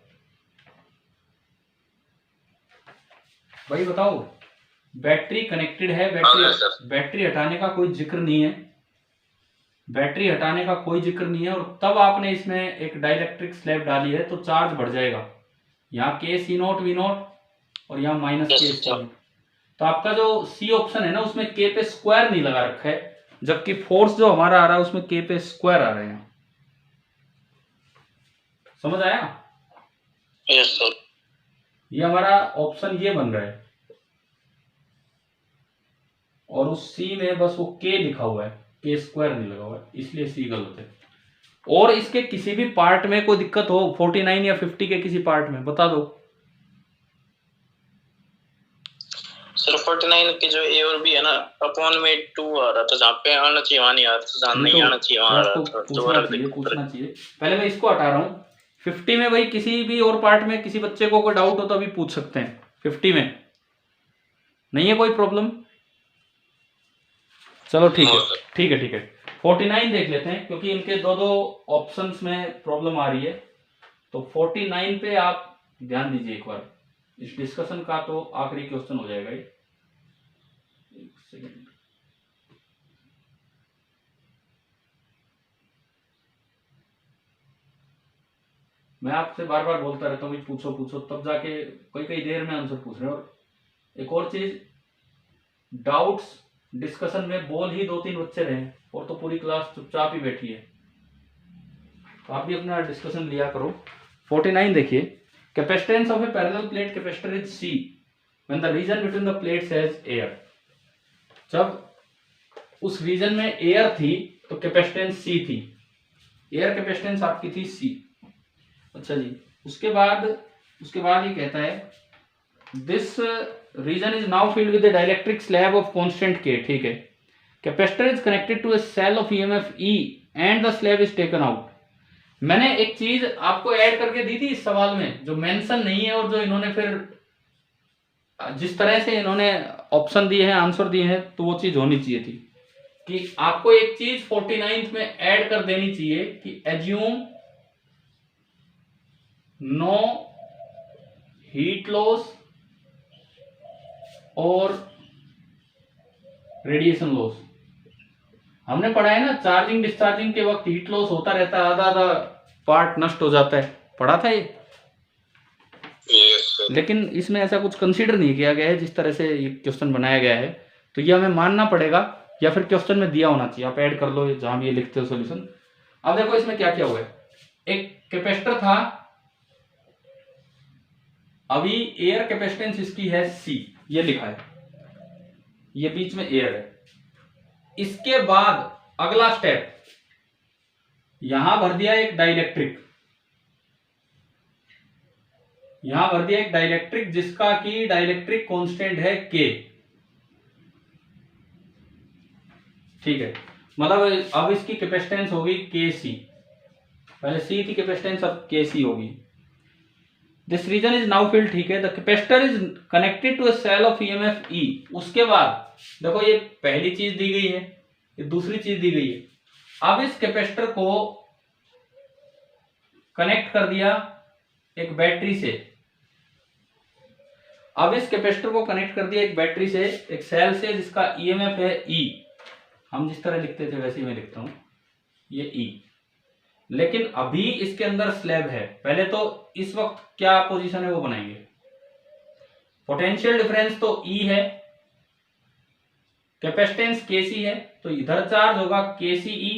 A: भाई बताओ, बैटरी कनेक्टेड है, बैटरी हटाने का कोई जिक्र नहीं है, बैटरी हटाने का कोई जिक्र नहीं है, और तब आपने इसमें एक डाइलेक्ट्रिक स्लैब डाली है तो चार्ज बढ़ जाएगा, यहाँ के सी नोट वी नोट और यहाँ माइनस के सी नोट। तो आपका जो सी ऑप्शन है ना उसमें के पे स्क्वायर नहीं लगा रखा है, जबकि फोर्स जो हमारा आ रहा है उसमें के पे स्क्वायर आ रहे हैं। समझ आया?
C: Yes sir.
A: ये हमारा ऑप्शन ये बन रहा है, और उस सी में बस वो के लिखा हुआ है, के स्क्वायर नहीं लगा हुआ है, इसलिए सी गलत है। और इसके किसी भी पार्ट में कोई दिक्कत हो 49 या 50 के किसी पार्ट में बता दो
C: सर। 49 के जो ए और बी है ना, अपॉन में 2 आ रहा था, जहाँ पे आना चाहिए वहां नहीं आ रहा था, जहाँ नहीं आना चाहिए वहां आ रहा था।
A: पूछना चाहिए पहले, मैं इसको हटा रहा हूँ। 50 में भाई किसी भी और पार्ट में किसी बच्चे को कोई डाउट हो तो अभी पूछ सकते हैं, 50 में नहीं है कोई प्रॉब्लम। चलो ठीक है ठीक है ठीक है। 49 देख लेते हैं क्योंकि इनके दो दो ऑप्शंस में प्रॉब्लम आ रही है, तो 49 पे आप ध्यान दीजिए एक बार, इस डिस्कशन का तो आखिरी क्वेश्चन हो जाएगा ये। एक सेकंड, मैं आपसे बार बार बोलता रहता हूँ पूछो पूछो, तब जाके कई देर में आंसर पूछ रहे हैं। और एक और चीज, डाउट्स डिस्कशन में बोल ही 2-3 बच्चे रहे और तो पूरी क्लास चुपचाप ही बैठी है, तो आप भी अपना डिस्कशन लिया करो। 49 देखिए, capacitance of A parallel plate capacitor is C when the region between the plates has air. जब उस रीजन में एयर थी तो कैपेसिटेंस C थी, एयर कैपेसिटेंस आपकी थी C। अच्छा जी, उसके बाद ये कहता है this region is now filled with a dielectric slab of constant K। ठीक है, capacitor is connected to a cell of EMF E and the slab is taken out। मैंने एक चीज आपको ऐड करके दी थी इस सवाल में जो मेंशन नहीं है, और जो इन्होंने फिर जिस तरह से इन्होंने ऑप्शन दिए हैं, आंसर दिए हैं, तो वो चीज होनी चाहिए थी कि आपको एक चीज 49th में ऐड कर देनी चाहिए कि एज्यूम नो हीट लॉस और रेडिएशन लॉस। हमने पढ़ा है ना, चार्जिंग डिस्चार्जिंग के वक्त हीट लॉस होता रहता है, आधा पार्ट नष्ट हो जाता है, पढ़ा था ये। लेकिन इसमें ऐसा कुछ कंसीडर नहीं किया गया है जिस तरह से ये क्वेश्चन बनाया गया है, तो ये हमें मानना पड़ेगा या फिर क्वेश्चन में दिया होना चाहिए, आप ऐड कर लो जहां भी ये लिखते हो सॉल्यूशन। अब देखो इसमें क्या क्या हुआ है, एक कैपेसिटर था, अभी एयर कैपेसिटेंस इसकी है C, ये लिखा है, ये बीच में एयर है। इसके बाद अगला स्टेप, यहां भर दिया एक डाइलेक्ट्रिक, यहां भर दिया एक डाइलेक्ट्रिक जिसका की डाइलेक्ट्रिक कांस्टेंट है K। ठीक है, मतलब अब इसकी कैपेसिटेंस होगी KC, पहले C थी कैपेसिटेंस, अब KC होगी। This region is now filled. ठीक है, the capacitor is connected to a cell of EMF E। उसके बाद देखो ये पहली चीज दी गई है, ये दूसरी चीज दी गई है। अब इस कैपेसिटर को कनेक्ट कर दिया एक बैटरी से, अब इस कैपेसिटर को कनेक्ट कर दिया एक बैटरी से, एक सेल से जिसका EMF है E। हम जिस तरह लिखते थे वैसे ही मैं लिखता हूं, ये E। लेकिन अभी इसके अंदर स्लैब है, पहले तो इस वक्त क्या पोजीशन है वो बनाएंगे। पोटेंशियल डिफरेंस तो E है, कैपेसिटेंस KC है, तो इधर चार्ज होगा KCE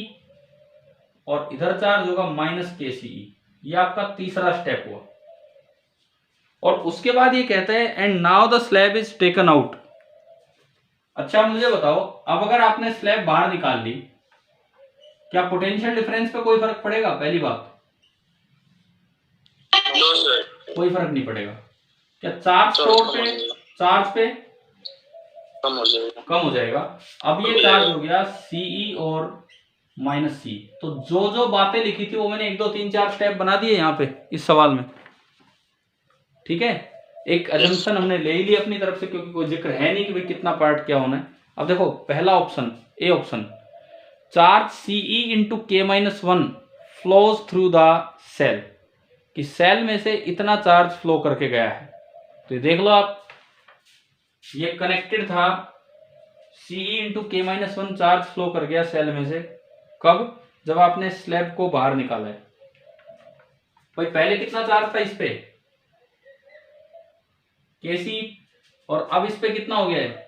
A: और इधर चार्ज होगा माइनस KCE। ये आपका तीसरा स्टेप हुआ। और उसके बाद ये कहते हैं and now the slab is taken out. अच्छा मुझे बताओ, अब अगर आपने स्लैब बाहर निकाल ली, क्या पोटेंशियल डिफरेंस पे कोई फर्क पड़ेगा? पहली बात,
B: नो सर,
A: कोई फर्क नहीं पड़ेगा। क्या चार्ज पे
C: कम हो जाएगा।
A: कम हो जाएगा। अब ये चार्ज हो गया Ce और माइनस सी। तो जो जो बातें लिखी थी वो मैंने 1 2 3 4 स्टेप बना दिए यहाँ पे इस सवाल में, ठीक है। एक अजम्पशन हमने ले ही ली अपनी तरफ से, क्योंकि कोई जिक्र है नहीं कि भाई कितना पार्ट क्या होना है। अब देखो पहला option, A option, charge Ce into K-1 flows through the cell, कि सेल में से इतना चार्ज फ्लो करके गया है। तो ये देख लो आप, ये कनेक्टेड था, Ce into K-1 charge flow कर गया सेल में से। कब? जब आपने स्लैब को बाहर निकाला है। भाई पहले कितना चार्ज था इस पे, Kc, और अब इस पे कितना हो गया है,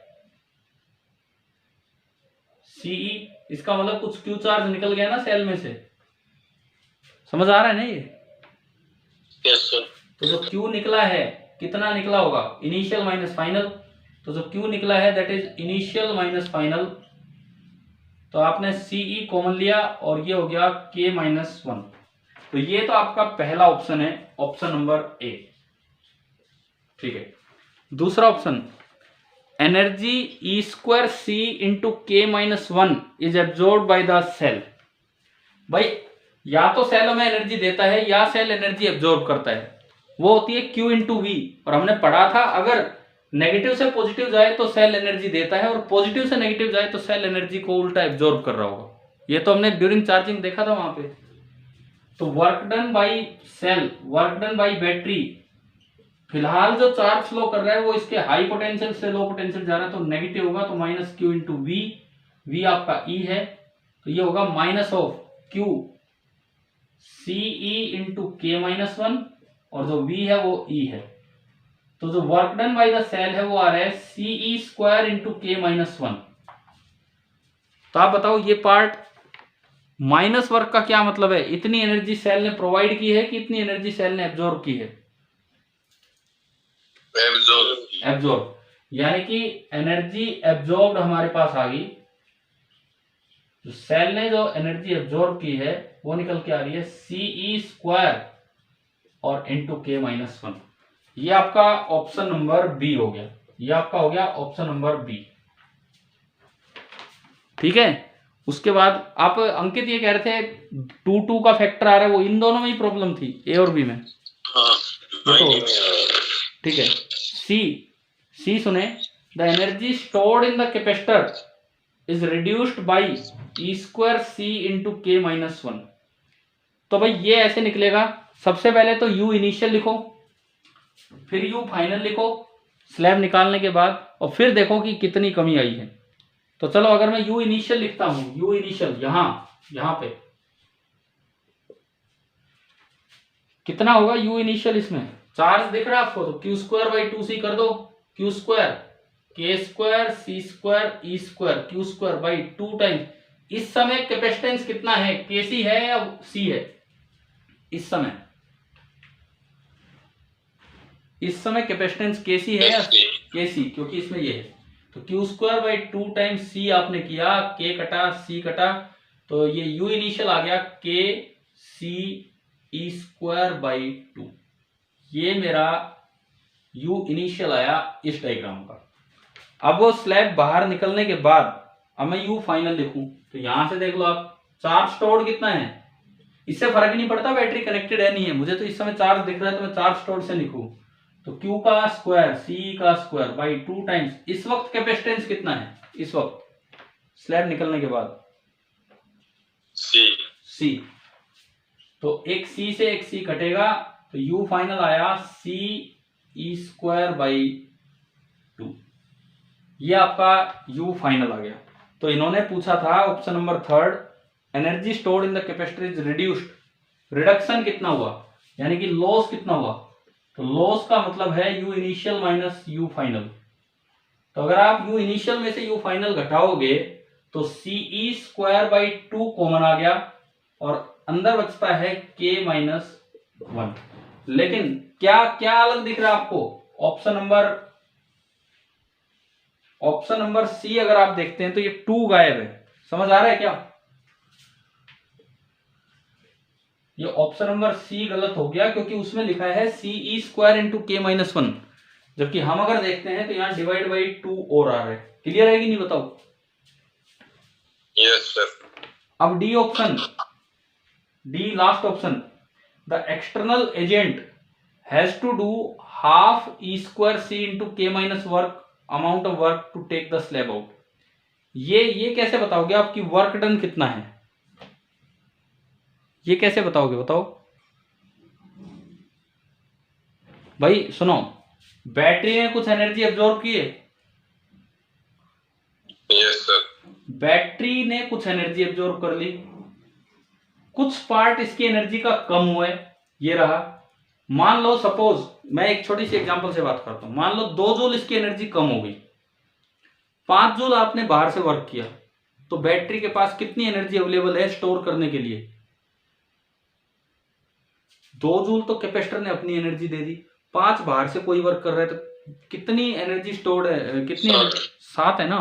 A: Ce। इसका मतलब कुछ Q चार्ज निकल गया ना सेल में से, समझ आ रहा है ना ये?
C: Yes sir.
A: तो जो Q निकला है, कितना निकला होगा, इनिशियल माइनस फाइनल। तो जो Q निकला है that is initial minus final. तो आपने Ce कॉमन लिया और ये हो गया K-1। तो ये तो आपका पहला ऑप्शन है, ऑप्शन नंबर ए, ठीक है। दूसरा option, energy E² C into K-1 is absorb by the cell. भाई या तो सेल में एनर्जी देता है या सेल एनर्जी एब्जॉर्ब करता है, वो होती है Q इंटू V। और हमने पढ़ा था अगर नेगेटिव से पॉजिटिव जाए तो सेल एनर्जी देता है, और पॉजिटिव से नेगेटिव जाए तो सेल एनर्जी को उल्टा एब्जॉर्ब कर रहा होगा। ये तो हमने ड्यूरिंग चार्जिंग देखा था वहां पे। तो work done by cell, work done by battery, फिलहाल जो चार्ज फ्लो कर रहा है वो इसके हाई पोटेंशियल से लो पोटेंशियल जा रहा है, तो नेगेटिव होगा, तो minus Q into V, V आपका E है, तो ये होगा minus of Q Ce into K-1, और जो V है वो E है। तो जो work done by the cell है वो आ रहा है Ce² इंटू K-1। तो आप बताओ ये पार्ट माइनस वर्क का क्या मतलब है? इतनी एनर्जी सेल ने प्रोवाइड की है कि इतनी एनर्जी सेल ने एब्जॉर्ब की है? एब्जॉर्ब, यानी कि एनर्जी एब्जॉर्ब्ड हमारे पास आ गई। तो सेल ने जो एनर्जी एब्जॉर्ब की है वो निकल के आ रही है Ce² और इंटू K-1। ये आपका ऑप्शन नंबर बी हो गया, ये आपका हो गया ऑप्शन नंबर बी, ठीक है। उसके बाद आप अंकित ये कह रहे थे 2 का फैक्टर आ रहा है, वो इन दोनों में ही प्रॉब्लम थी, ए और बी में।
C: हाँ,
A: तो ठीक है, सी सुने, the energy stored in the capacitor is reduced by E² C into K-1। तो भाई ये ऐसे निकलेगा, सबसे पहले तो U इनिशियल लिखो, फिर U फाइनल लिखो स्लैब निकालने के बाद, और फिर देखो कि कितनी कमी आई है। तो चलो अगर मैं U इनिशियल लिखता हूं, U इनिशियल यहां पे कितना होगा U इनिशियल, इसमें चार्ज दिख रहा है आपको, तो Q²/2C कर दो, Q² K² C² E² Q²/2 times. इस समय कैपेसिटेंस कितना है, Kc है या C है? इस समय कैपेसिटेंस Kc है या Kc, क्योंकि इसमें ये है। तो Q²/2 टाइम्स C आपने किया, K कटा C कटा, तो ये U इनिशियल आ गया Kc E²/2। ये मेरा U इनिशियल आया इस डायग्राम का। अब वो स्लैब बाहर निकलने के बाद अब मैं U फाइनल लिखूं, तो यहां से देख लो आप, चार्ज स्टोर्ड कितना है, इससे फर्क नहीं पड़ता बैटरी कनेक्टेड है नहीं है, मुझे तो इस समय चार्ज दिख रहा है, तो मैं चार्ज स्टोर्ड से लिखूं, तो Q का स्क्वायर C/2 टाइम्स, इस वक्त कैपेसिटेंस कितना है, इस वक्त स्लैब निकलने के बाद C। तो एक C से एक C कटेगा, तो U फाइनल आया Ce²/2। ये आपका U फाइनल आ गया। तो इन्होंने पूछा था option number 3, energy stored in the capacitor is reduced, reduction कितना हुआ, यानी कि लॉस कितना हुआ। तो लॉस का मतलब है U initial minus U final. तो अगर आप U इनिशियल में से U फाइनल घटाओगे तो Ce²/2 कॉमन आ गया और अंदर बचता है K-1। लेकिन क्या क्या अलग दिख रहा है आपको, ऑप्शन नंबर सी अगर आप देखते हैं तो ये 2 गायब है, समझ आ रहा है क्या? ये ऑप्शन नंबर सी गलत हो गया, क्योंकि उसमें लिखा है CE स्क्वायर इंटू K-1, जबकि हम अगर देखते हैं तो यहाँ डिवाइड बाई 2 और आ रहा है। क्लियर है कि नहीं बताओ?
B: Yes sir.
A: अब D option, D last option, the external agent has to do half E square C into K- work amount of work to take the slab out. ये कैसे बताओगे आपकी वर्क डन कितना है? ये कैसे बताओगे बताओ भाई? सुनो, बैटरी ने कुछ एनर्जी एब्जॉर्ब की है,
B: यस सर।
A: बैटरी ने कुछ एनर्जी एब्जॉर्ब कर ली, कुछ पार्ट इसकी एनर्जी का कम हुआ है, ये रहा। मान लो सपोज, मैं एक छोटी सी एग्जांपल से बात करता हूं, मान लो 2 जूल इसकी एनर्जी कम हो गई, 5 जूल आपने बाहर से वर्क किया, तो बैटरी के पास कितनी एनर्जी अवेलेबल है स्टोर करने के लिए? 2 जूल तो कैपेसिटर ने अपनी एनर्जी दे दी, 5 बाहर से कोई वर्क कर रहा है, तो कितनी एनर्जी स्टोर्ड है? कितनी? 7 है ना।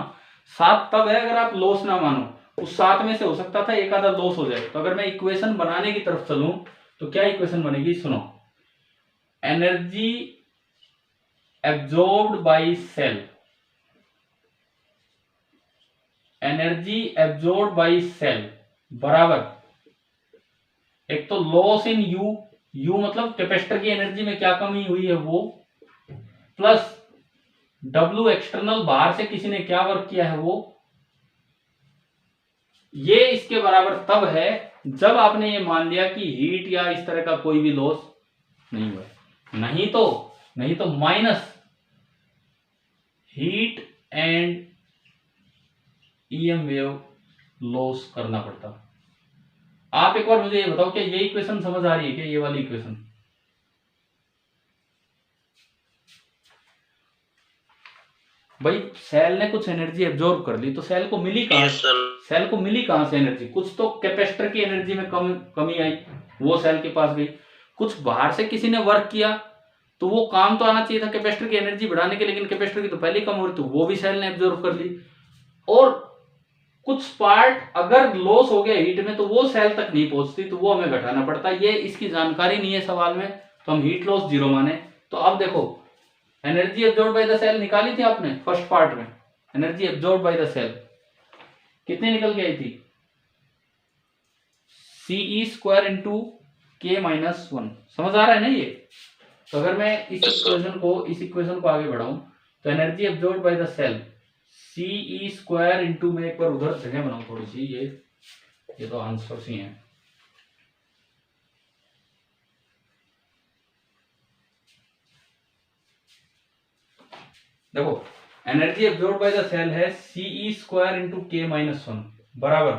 A: 7 तब है अगर आप लॉस ना मानो, उस 7 में से हो सकता था एक आधा लॉस हो जाए। तो अगर मैं इक्वेशन बनाने की तरफ चलूं तो क्या इक्वेशन बनेगी? सुनो, energy absorbed by cell, energy absorbed by cell बराबर, एक तो लॉस इन यू, यू मतलब कैपेसिटर की एनर्जी में क्या कमी हुई है वो, प्लस डब्ल्यू एक्सटर्नल, बाहर से किसी ने क्या वर्क किया है वो, ये इसके बराबर तब है जब आपने ये मान लिया कि हीट या इस तरह का कोई भी लॉस नहीं हुआ है। नहीं तो minus heat and EM wave loss करना पड़ता। आप एक बार मुझे ये बताओ, क्या ये इक्वेशन समझ आ रही है क्या? ये वाली इक्वेशन भाई, सेल ने कुछ एनर्जी एब्जॉर्ब कर ली, तो सेल को मिली कहां? सेल को मिली कहां से एनर्जी? कुछ तो कैपेसिटर की एनर्जी में कमी आई, वो सेल के पास गई। कुछ बाहर से किसी ने वर्क किया, तो वो काम तो आना चाहिए था कैपेसिटर की एनर्जी बढ़ाने के, लेकिन कैपेसिटर की तो पहले ही कम हो रही, तो वो भी सेल ने एब्जॉर्ब कर ली। और कुछ पार्ट अगर लॉस हो गया हीट में, तो वो सेल तक नहीं पहुंचती, तो वो हमें घटाना पड़ता। ये इसकी जानकारी नहीं है सवाल में, तो हम हीट लॉस 0 माने। तो अब देखो, energy absorb by the cell निकाली थी आपने फर्स्ट पार्ट में, energy absorb by the cell कितनी निकल के आई थी? CE square into K-1। समझ आ रहा है ना ये? तो अगर मैं इस इक्वेशन को आगे बढ़ाऊं, तो energy absorb by the cell CE square into, मैं एक बार उधर जगह बनाऊं थोड़ी सी, ये तो आंसर ही है। देखो, energy absorb by the cell है CE स्क्वायर इंटू K-1 बराबर,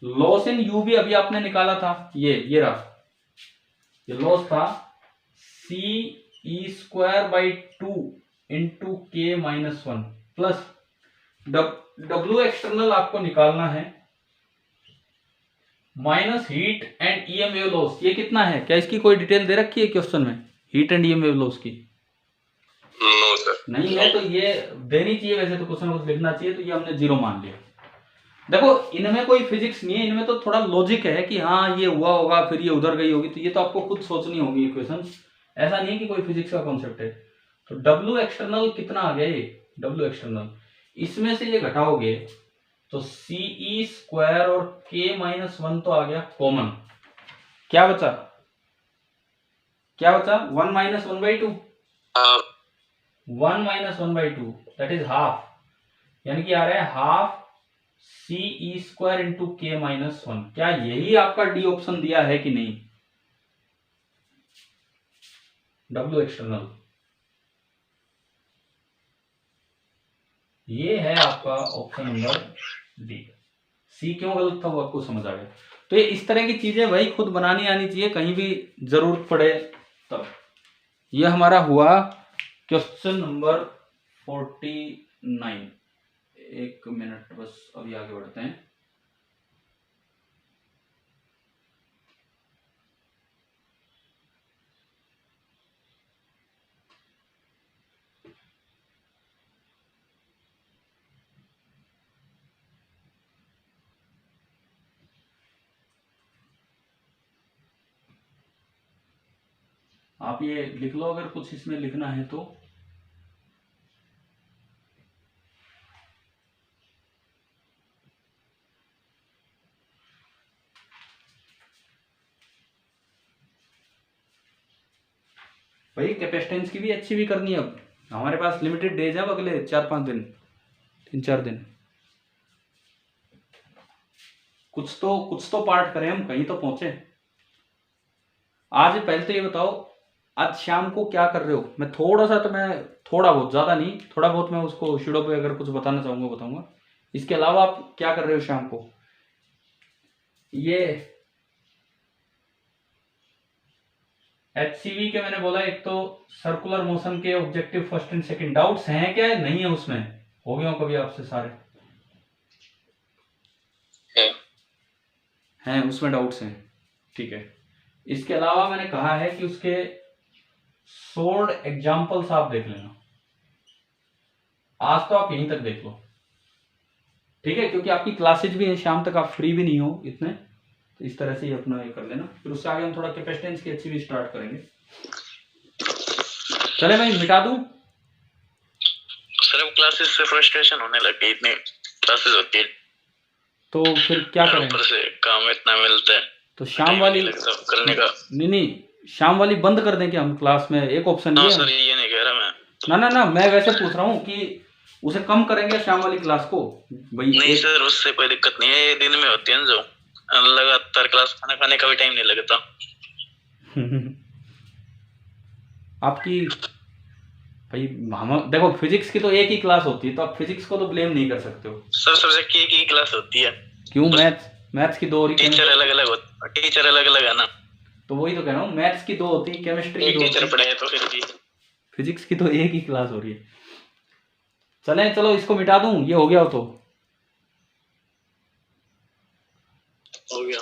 A: लॉस इन यू भी अभी आपने निकाला था, ये रहा, ये लॉस था CE square by 2 into K-1 plus W external आपको निकालना है, minus heat and EM wave loss. ये कितना है? क्या इसकी कोई डिटेल दे रखी है क्वेश्चन में, heat and EM wave loss की?
B: No sir.
A: नहीं है, तो ये देनी चाहिए, वैसे तो क्वेश्चन को लिखना चाहिए, तो ये हमने 0 मान लिया। देखो, इनमें कोई फिजिक्स नहीं है, इनमें तो थोड़ा लॉजिक है कि हाँ ये हुआ होगा फिर ये उधर गई होगी, तो ये तो आपको खुद सोचनी होगी इक्वेशन, ऐसा नहीं है कि कोई फिजिक्स का कॉन्सेप्ट है। तो डब्ल्यू एक्सटर्नल कितना आ गया? ये डब्ल्यू एक्सटर्नल, इसमें से ये घटाओगे तो CE स्क्वायर और K-1 तो आ गया कॉमन, क्या बचा? 1 minus 1/2, 1 minus 1/2 that is half, यानी कि आ रहा है half CE square into K-1। क्या यही आपका डी ऑप्शन दिया है कि नहीं? डब्ल्यू एक्सटर्नल, ये है आपका ऑप्शन नंबर डी। सी क्यों गलत था वो आपको समझ आ गया। तो ये इस तरह की चीजें भाई खुद बनानी आनी चाहिए, कहीं भी जरूरत पड़े तब। ये हमारा हुआ क्वेश्चन नंबर 49। एक मिनट बस, अभी आगे बढ़ते हैं। आप ये लिख लो अगर कुछ इसमें लिखना है तो। भाई कैपेसिटेंस की भी अच्छी भी करनी है। अब हमारे पास लिमिटेड डेज है अब अगले 4-5 दिन, 3-4 दिन। कुछ तो पार्ट करें हम, कहीं तो पहुंचे। आज पहले तो ये बताओ, आज शाम को क्या कर रहे हो? मैं थोड़ा बहुत, ज़्यादा नहीं, थोड़ा बहुत मैं उसको शुरू पे अगर कुछ बताना चाहूँगा बताऊंगा। इसके अलावा आप क्या कर रहे हो शाम को? ये HCV के मैंने बोला, एक तो सर्कुलर मोशन के objective first and second, doubts हैं क्या? नहीं है उसमें? हो गया कभी आपसे सारे? हैं उसमें डाउट्स हैं, ठीक है। इसके अलावा मैंने कहा है कि उसके सोल्ड एग्जाम्पल्स आप देख लेना। आज तो आप यहीं तक देख लो, ठीक है, क्योंकि आपकी क्लासेज भी हैं, शाम तक आप फ्री भी नहीं हो इतने, तो इस तरह से ही अपना ये कर लेना। फिर उससे आगे हम थोड़ा कैपेसिटेंस की अच्छी भी स्टार्ट करेंगे। चले भाई मिटा दूं?
C: सर क्लासेस से फ्रस्ट्रेशन होने लगी, इतनी क्लासेस होती है
A: तो फिर क्या करें?
C: ऊपर से काम इतना मिलता है
A: तो शाम वाली
C: करने का।
A: नहीं, शाम वाली बंद कर दें क्या हम क्लास में? एक ऑप्शन ये है।
C: सर ये नहीं कह रहा मैं।
A: ना मैं वैसे पूछ रहा हूँ कि उसे कम करेंगे शाम वाली क्लास को भाई?
C: नहीं सर उससे कोई दिक्कत नहीं है, ये दिन में होती है जो लगातार क्लास, खाना खाने का भी टाइम नहीं लगता।
A: आपकी भाई, हम देखो फिजिक्स की तो एक ही क्लास होती है, तो आप फिजिक्स को तो ब्लेम नहीं कर सकते हो।
C: सब सब्जेक्ट की एक ही क्लास होती है।
A: क्यों? मैथ्स की 2 होती है,
C: टीचर अलग अलग होता, टीचर अलग अलग है ना।
A: तो वही तो कह रहा हूँ, मैथ्स की 2 होती है, केमिस्ट्री की 2
C: टीचर पढ़ाए तो फिर भी
A: फिजिक्स की तो एक ही क्लास हो रही है। चलो इसको मिटा दूं, ये हो गया तो
C: हो गया।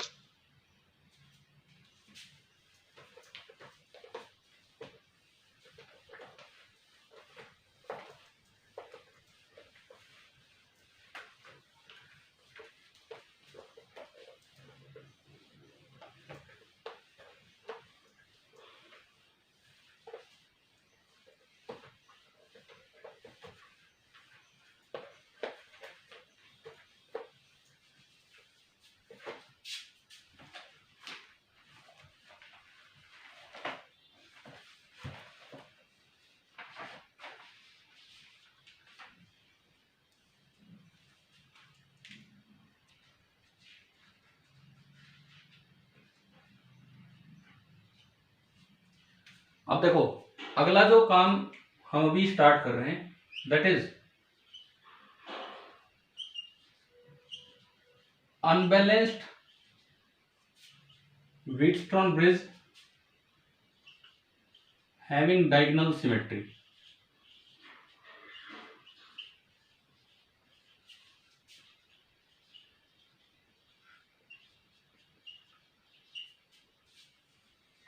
A: अब देखो, अगला जो काम हम अभी स्टार्ट कर रहे हैं, that is unbalanced Wheatstone bridge having diagonal symmetry.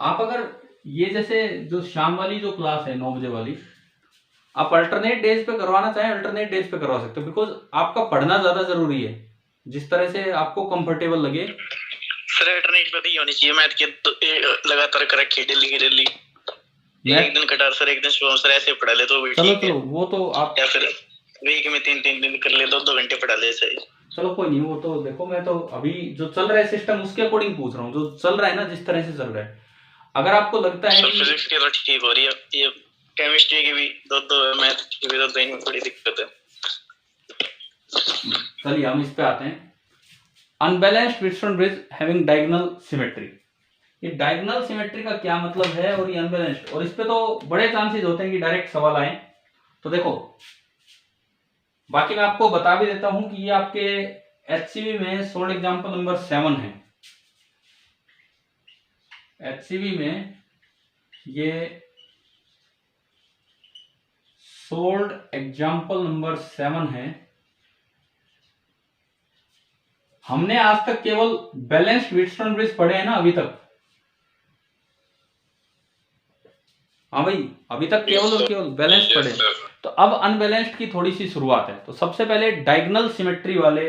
A: आप अगर ये जैसे जो शाम वाली जो क्लास है 9 बजे वाली, आप अल्टरनेट डेज पे करवाना चाहें अल्टरनेट डेज पे करवा सकते हो, बिकॉज आपका पढ़ना ज्यादा जरूरी है, जिस तरह से आपको कंफर्टेबल लगे।
C: सर अल्टरनेट पे भी होनी चाहिए मैथ के, तो लगातार कर रखी डेली एक दिन कटार सर, एक दिन शुभम सर, ऐसे पढ़ा ले तो भी ठीक है।
A: चलो वो तो आप,
C: या फिर वीक में 3 दिन कर ले, 2 घंटे पढ़ा ले सही।
A: चलो कोई नहीं, वो तो देखो, मैं तो अभी जो चल रहा है सिस्टम उसके अकॉर्डिंग पूछ रहा हूँ, जो चल रहा है ना, जिस तरह से चल रहा है। अगर आपको लगता है कि
C: फिजिक्स की तो ठीक हो रही है, ये केमिस्ट्री की भी दो मैथ की भी दो, इनमें बड़ी दिक्कत है।
A: चलिए हम इस पे आते हैं। Unbalanced Wheatstone bridge having diagonal symmetry. ये डायगोनल सिमेट्री का क्या मतलब है और ये अनबैलेंस्ड, और इस पे तो बड़े चांसेस होते हैं कि डायरेक्ट सवाल आए। तो देखो, बाकी मैं आपको बता भी देता हूं कि ये आपके HCV में सोल्ड एग्जांपल नंबर 7 है। HCV में ये सोल्ड एग्जांपल नंबर 7 है। हमने आज तक केवल बैलेंस्ड व्हीटस्टोन ब्रिज पढ़े हैं ना अभी तक। हाँ भाई, अभी तक केवल और केवल बैलेंस्ड पढ़े। तो अब अनबैलेंस्ड की थोड़ी सी शुरुआत है। तो सबसे पहले डायगोनल सिमेट्री वाले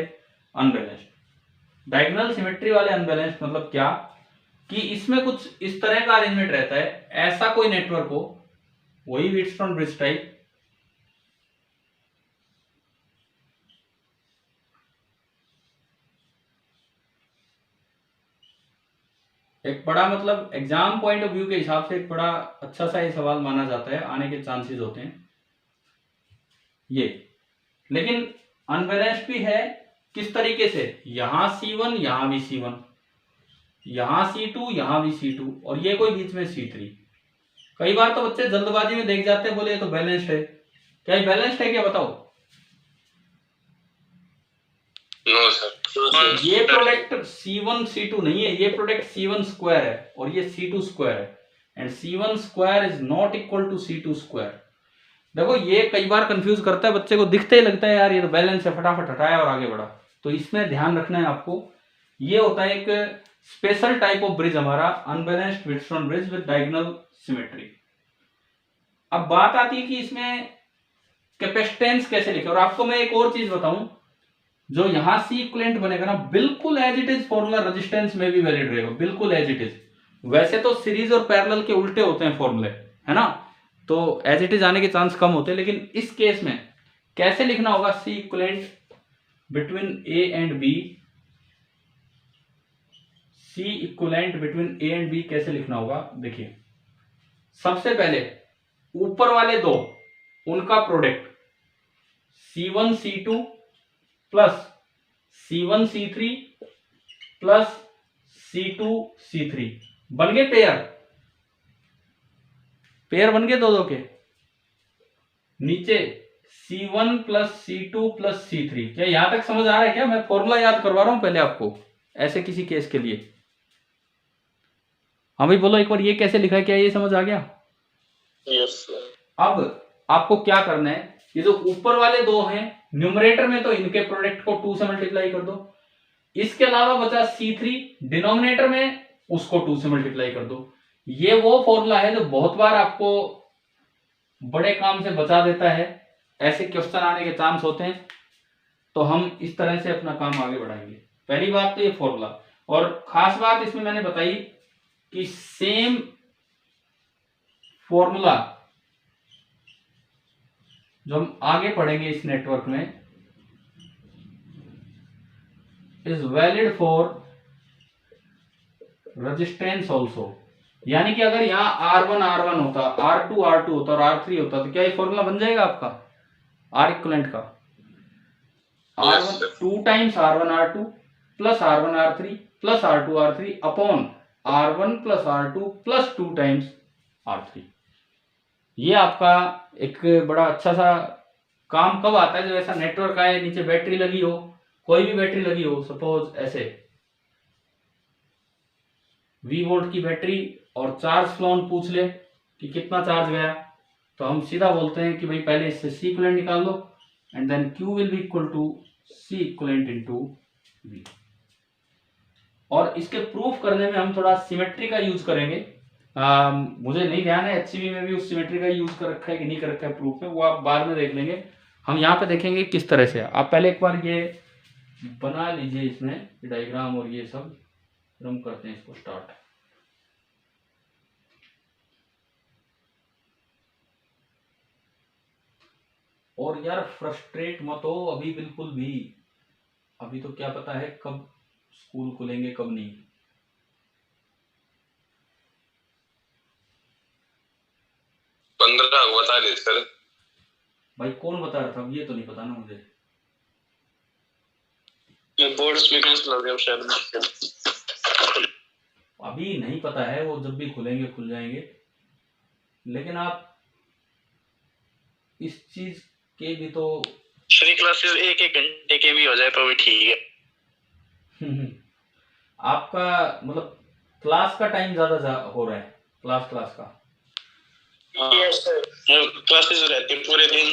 A: अनबैलेंस्ड। डायगोनल सिमेट्री वाले अनबैलेंस्ड मतलब क्या? कि इसमें कुछ इस तरह का अरेंजमेंट रहता है, ऐसा कोई नेटवर्क हो, वही व्हीटस्टोन ब्रिज टाइप, एक बड़ा मतलब एग्जाम पॉइंट ऑफ व्यू के हिसाब से एक बड़ा अच्छा सा ये सवाल माना जाता है, आने के चांसेस होते हैं ये। लेकिन अनबैलेंस्ड भी है, किस तरीके से, यहां C1 यहां भी C1, यहां C2 यहां भी C2, और ये कोई बीच में C3। कई बार तो बच्चे जल्दबाजी में देख जाते हैं, बोले ये तो बैलेंस्ड है। क्या ये बैलेंस्ड है क्या, बताओ?
B: No sir.
A: ये प्रोडक्ट C1 C2 नहीं है, ये प्रोडक्ट C1 स्क्वायर है और ये C2 स्क्वायर है, and C1 square is not equal to C2 square. देखो ये कई बार कंफ्यूज करता है, बच्चे को दिखते ही लगता है यार ये तो बैलेंस है, फटाफट हटाया और आगे बढ़ा। तो इसमें ध्यान रखना है आपको, ये होता है एक स्पेशल टाइप ऑफ ब्रिज हमारा, unbalanced Wheatstone bridge with diagonal symmetry. अब बात आती है कि इसमें कैपेसिटेंस कैसे लिखे, और आपको मैं एक और चीज बताऊं, जो यहां सी इक्विवेलेंट बनेगा ना, बिल्कुल as it is formula resistance में भी वैलिड रहेगा, बिल्कुल एज इट इज। वैसे तो सीरीज और पैरेलल के उल्टे होते हैं फॉर्मूले, है ना, तो एज इट इज आने के चांस कम होते हैं। लेकिन इस केस में कैसे लिखना होगा C equivalent between A and B, C equivalent between A and B कैसे लिखना होगा, देखिए सबसे पहले ऊपर वाले दो उनका product C1 C2 plus C1 C3 plus C2 C3 बन गए पेयर, पेयर बन गए दो के। नीचे C1 plus C2 plus C3। क्या यहां तक समझ आ रहा है क्या? मैं फॉर्मूला याद करवा रहा हूं पहले आपको, ऐसे किसी केस के लिए। हाँ भाई बोलो एक बार, ये कैसे लिखा है, क्या ये समझ आ गया?
C: यस।
A: अब आपको क्या करना है, ये जो ऊपर वाले दो हैं न्यूमरेटर में, तो इनके प्रोडक्ट को 2 से मल्टीप्लाई कर दो। इसके अलावा बचा C3, डिनोमिनेटर में उसको 2 से मल्टीप्लाई कर दो। ये वो फॉर्मूला है जो बहुत बार आपको बड़े काम से बचा देता है, ऐसे क्वेश्चन आने के चांस होते हैं। तो हम इस तरह से अपना काम आगे बढ़ाएंगे। पहली बात तो ये फॉर्मूला, और खास बात इसमें मैंने बताई कि सेम फॉर्मूला जो हम आगे पढ़ेंगे इस नेटवर्क में is valid for resistance also. यानी कि अगर यहां R1 R1 होता, R2 R2 होता और R3 होता, तो क्या ये फॉर्मूला बन जाएगा आपका R इक्विवेलेंट का? R1 2 times R1 R2 plus R1 R3 plus R2 R3 upon R1 plus R2 plus 2 times R3। ये आपका एक बड़ा अच्छा सा काम कब आता है, जब ऐसा नेटवर्क आए, नीचे बैटरी लगी हो, कोई भी बैटरी लगी हो, सपोज ऐसे V वोल्ट की बैटरी, और चार्ज फ्लोन पूछ ले कि कितना चार्ज गया, तो हम सीधा बोलते हैं कि भाई पहले इससे C इक्विवेलेंट निकाल लो, and then Q will be equal to C equivalent into V। और इसके प्रूफ करने में हम थोड़ा सिमेट्री का यूज करेंगे। मुझे नहीं ध्यान है HCV में भी उस सिमेट्री का यूज कर रखा है कि नहीं कर रखा है प्रूफ में, वो आप बाद में देख लेंगे। हम यहाँ पे देखेंगे किस तरह से। आप पहले एक बार ये बना लीजिए, इसमें डायग्राम और ये सब, फिर हम करते हैं इसको स्टार्ट। और यार फ्रस्ट्रेट मत हो अभी बिल्कुल भी, अभी तो क्या पता है कब स्कूल खुलेंगे कब नहीं।
B: बता दे सर।
A: भाई कौन बता रहा था, ये तो नहीं पता ना मुझे।
C: बोर्ड्स में कैंसिल हो गया शायद,
A: अभी नहीं पता है, वो जब भी खुलेंगे खुल जाएंगे। लेकिन आप इस चीज के भी तो
C: फ्री क्लासेस 1-1 घंटे के भी हो जाए तो भी ठीक है।
A: आपका मतलब क्लास का टाइम ज्यादा हो रहा है, क्लास का।
C: यस सर, क्लासेस रहती है पूरे दिन,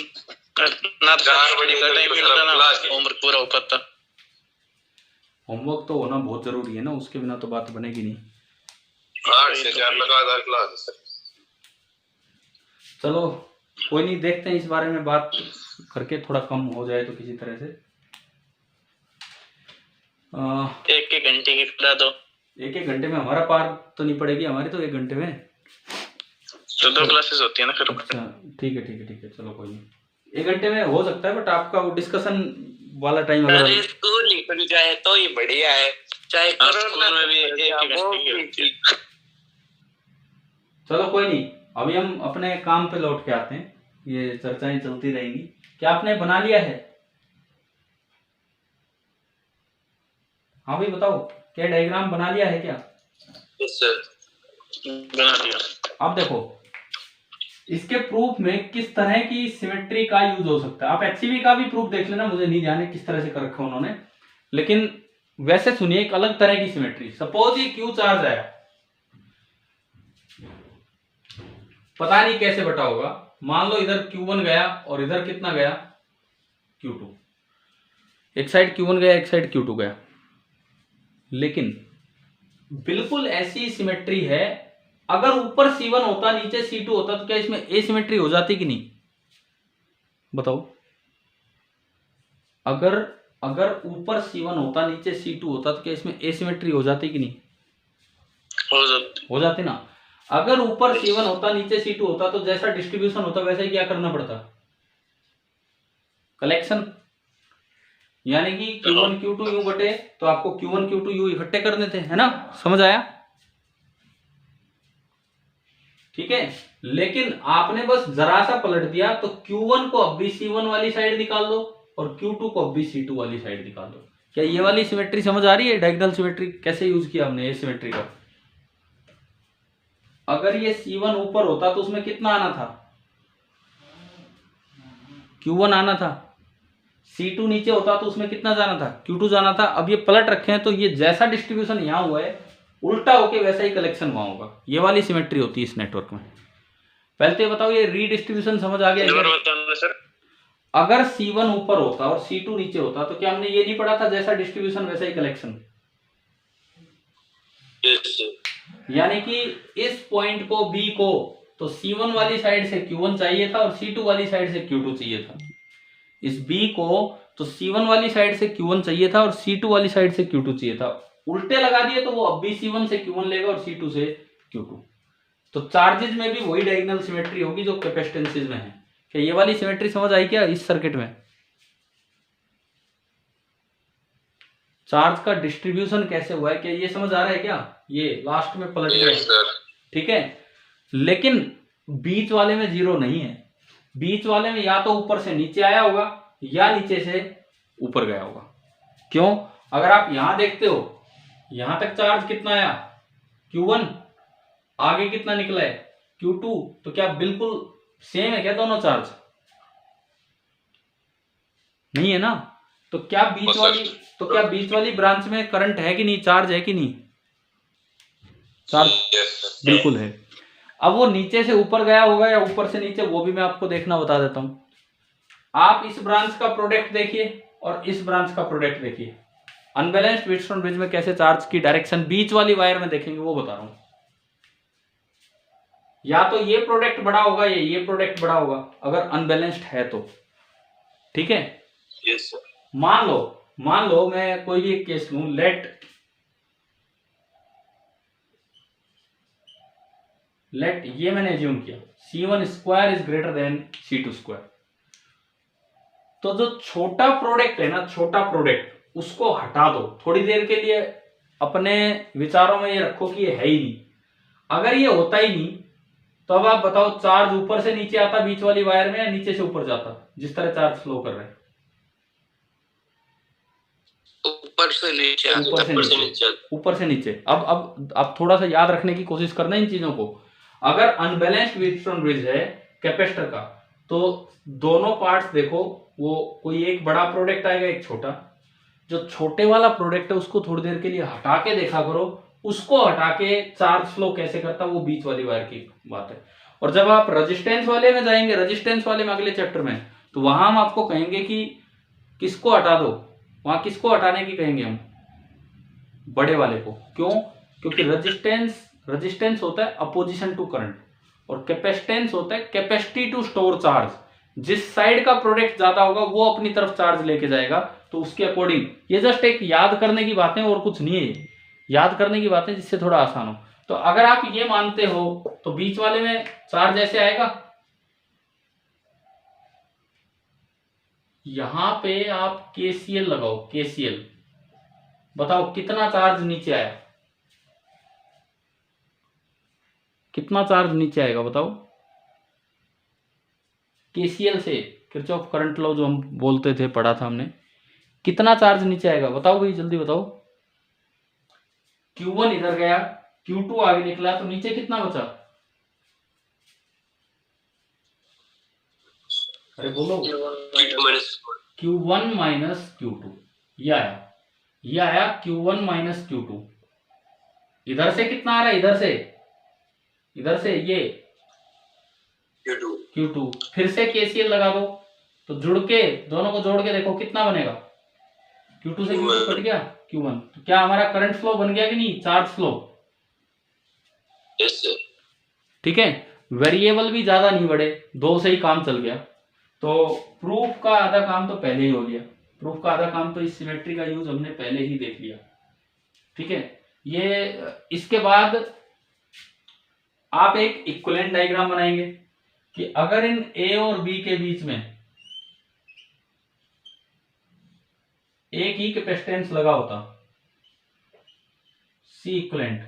C: ना 4 बजे का टाइम मिलता ना होमवर्क पूरा हो पाता।
A: होमवर्क तो होना बहुत जरूरी है ना, उसके बिना तो बात बनेगी नहीं।
B: 8 से 4 लगातार क्लास।
A: चलो कोई नहीं, देखते हैं इस बारे में बात करके, थोड़ा कम हो जाए तो किसी तरह से।
C: 1-1 घंटे की करा दो।
A: एक एक घंटे में हमारा पार तो नहीं पड़ेगी हमारी, तो 1 घंटे में
C: 2 क्लासेस होती है ना फिर।
A: अच्छा ठीक है ठीक है ठीक है, चलो कोई नहीं, 1 घंटे में हो सकता है, बट आपका वो डिस्कशन वाला टाइम अगर
D: स्कूल निकल जाए तो ही बढ़िया है, चाहे
C: स्कूल में भी 1 घंटे की होती है।
A: चलो कोई नहीं, अभी हम अपने काम पे लौट के आते हैं, ये चर्चाएं चलती रहेंगी। क्या आपने बना लिया है? हाँ भाई बताओ, क्या डायग्राम बना लिया है क्या?
B: यस सर,
C: बना दिया।
A: अब देखो इसके प्रूफ में किस तरह की सिमेट्री का यूज हो सकता है। आप एचसीवी का भी प्रूफ देख लेना, मुझे नहीं जाने किस तरह से कर रखा उन्होंने, लेकिन वैसे सुनिए एक अलग तरह की सिमेट्री। सपोज ये क्यू चार्ज आया, पता नहीं कैसे बटा होगा, मान लो इधर Q1 गया और इधर कितना गया Q2, एक साइड Q1 गया एक साइड Q2 गया, लेकिन बिल्कुल ऐसी सिमेट्री है, अगर ऊपर C1 होता नीचे C2 होता तो क्या इसमें एसिमेट्री हो जाती कि नहीं? बताओ, अगर ऊपर C1 होता नीचे C2 होता तो क्या इसमें एसिमेट्री हो जाती कि नहीं? हो जाती ना। अगर ऊपर C1 होता नीचे C2 होता तो जैसा डिस्ट्रीब्यूशन होता वैसा ही क्या करना पड़ता? कलेक्शन, यानी कि Q1 Q2 यूं बटे तो आपको Q1 Q2 यूं इकट्ठे करने थे, है ना? समझ आया? ठीक है, लेकिन आपने बस जरा सा पलट दिया तो Q1 को अब भी C1 वाली साइड निकाल दो और Q2 को अब भी C2 वाली साइड निकाल दो। क्या ये वाली सिमेट्री समझ आ रही है? डायगोनल सिमेट्री कैसे यूज किया हमने ये सिमेट्री का। अगर ये C1 ऊपर होता तो उसमें कितना आना था? Q1 आना था। C2 नीचे होता तो उसमें कितना जाना था? Q2 जाना था। अब ये पलट रखे हैं तो ये जैसा डिस्ट्रीब्यूशन यहां हुआ है उल्टा होके वैसा ही कलेक्शन वहां होगा। ये वाली सिमेट्री होती है इस नेटवर्क में। पहले तो ये बताओ, ये रीडिस्ट्रीब्यूशन समझ आ गया?
C: सर
A: अगर C1 ऊपर होता और C2 नीचे होता तो क्या हमने ये नहीं पढ़ा था जैसा डिस्ट्रीब्यूशन वैसा ही कलेक्शन? यानी कि इस पॉइंट को B को तो C1 वाली साइड से Q1 चाहिए था और C2 वाली साइड से Q2 चाहिए था। इस B को तो C1 वाली साइड से Q1 चाहिए था और C2 वाली साइड से Q2 चाहिए था। उल्टे लगा दिए तो वो अब भी C1 से Q1 लेगा और C2 से Q2। तो चार्जेस में भी वही डायगोनल सिमेट्री होगी जो कैपेसिटेंसेस में है। क्या ये वाली सिमेट्री समझ आई क्या इस सर्किट में? चार्ज का डिस्ट्रीब्यूशन कैसे हुआ है, क्या ये समझ आ रहा है क्या? ये लास्ट में पलट गया, ठीक है, लेकिन बीच वाले में जीरो नहीं है। बीच वाले में या तो ऊपर से नीचे आया होगा या नीचे से ऊपर गया होगा। क्यों? अगर आप यहां देखते हो, यहां तक चार्ज कितना आया? Q1, आगे कितना निकला है? Q2। तो क्या बिल्कुल सेम है क्या दोनों चार्ज? नहीं है ना। तो क्या बीच वाली ब्रांच में करंट है कि नहीं, चार्ज है कि नहीं? चार्ज बिल्कुल है। अब वो नीचे से ऊपर गया होगा या ऊपर से नीचे, वो भी मैं आपको देखना बता देता हूं। आप इस ब्रांच का प्रोडक्ट देखिए और इस ब्रांच का प्रोडक्ट देखिए। अनबैलेंस्ड व्हीटस्टोन ब्रिज में कैसे चार्ज की डायरेक्शन बीच वाली वायर में देखेंगे वो बता रहा हूं। या तो ये प्रोडक्ट बड़ा होगा या ये प्रोडक्ट बड़ा होगा अगर अनबैलेंस्ड है तो, ठीक है।
B: Yes sir.
A: मान लो मैं कोई भी एक केस लूं, लेट ये मैंने एज्यूम किया C1 square is greater than C2 square. तो जो छोटा प्रोडक्ट है ना, छोटा प्रोडक्ट, उसको हटा दो थोड़ी देर के लिए, अपने विचारों में ये रखो कि ये है ही नहीं। अगर ये होता ही नहीं तो अब आप बताओ चार्ज ऊपर से नीचे आता बीच वाली वायर में या नीचे से ऊपर जाता, जिस तरह चार्ज फ्लो कर रहे हैं?
D: ऊपर से
A: नीचे। अब थोड़ा सा याद रखने की कोशिश करना इन चीजों को। अगर अनबैलेंस्ड व्हीटस्टोन ब्रिज है कैपेसिटर का, तो दोनों पार्ट्स देखो, वो कोई एक बड़ा प्रोडक्ट आएगा एक छोटा। जो छोटे वाला प्रोडक्ट है उसको थोड़ी देर के लिए हटा के देखा करो, उसको हटा के चार्ज फ्लो कैसे करता है वो बीच वाली वायर की बात है। और जब आप रेजिस्टेंस वाले में जाएंगे, रेजिस्टेंस वाले में अगले चैप्टर में, तो वहां हम आपको कहेंगे कि किसको हटा दो। वहां किसको हटाने की कहेंगे हम? बड़े वाले को। क्यों? क्योंकि रेजिस्टेंस होता है अपोजिशन टू करंट और कैपेसिटेंस होता है कैपेसिटी टू स्टोर चार्ज। जिस साइड का प्रोडक्ट ज्यादा होगा वो अपनी तरफ चार्ज लेके जाएगा, तो उसके अकॉर्डिंग। ये जस्ट एक याद करने की बात है और कुछ नहीं है। याद करने की बात है जिससे थोड़ा आसान हो। तो अगर आप ये मानते हो तो बीच वाले में चार्ज ऐसे आएगा, यहां पे आप KCL लगाओ, KCL बताओ कितना चार्ज नीचे आया, कितना चार्ज नीचे आएगा बताओ। KCL से, किरचॉफ करंट लॉ जो हम बोलते थे, पढ़ा था हमने, कितना चार्ज नीचे आएगा बताओ भाई, जल्दी बताओ। Q1 इधर गया, Q2 आगे निकला, तो नीचे कितना बचा? अरे बोलो। Q1 माइनस Q2, ये आया Q1 माइनस Q2। इधर से कितना आ रहा है, इधर से ये Q2। फिर से KCL लगा दो, तो जुड़ के दोनों को जोड़ के देखो कितना बनेगा। Q2 से Q2 कट गया, Q1। तो क्या हमारा करंट फ्लो बन गया कि नहीं, चार्ज फ्लो?
B: Yes sir.
A: ठीक है, वेरिएबल भी ज्यादा नहीं बढ़े, 2 से ही काम चल गया। तो प्रूफ का आधा काम तो पहले ही हो गया, प्रूफ का आधा काम तो इस सिमेट्री का यूज हमने पहले ही देख लिया। ठीक है, ये इसके बाद आप एक इक्विवेलेंट डायग्राम बनाएंगे कि अगर इन A और B के बीच में एक ही कैपेसिटेंस लगा होता, C इक्विवेलेंट,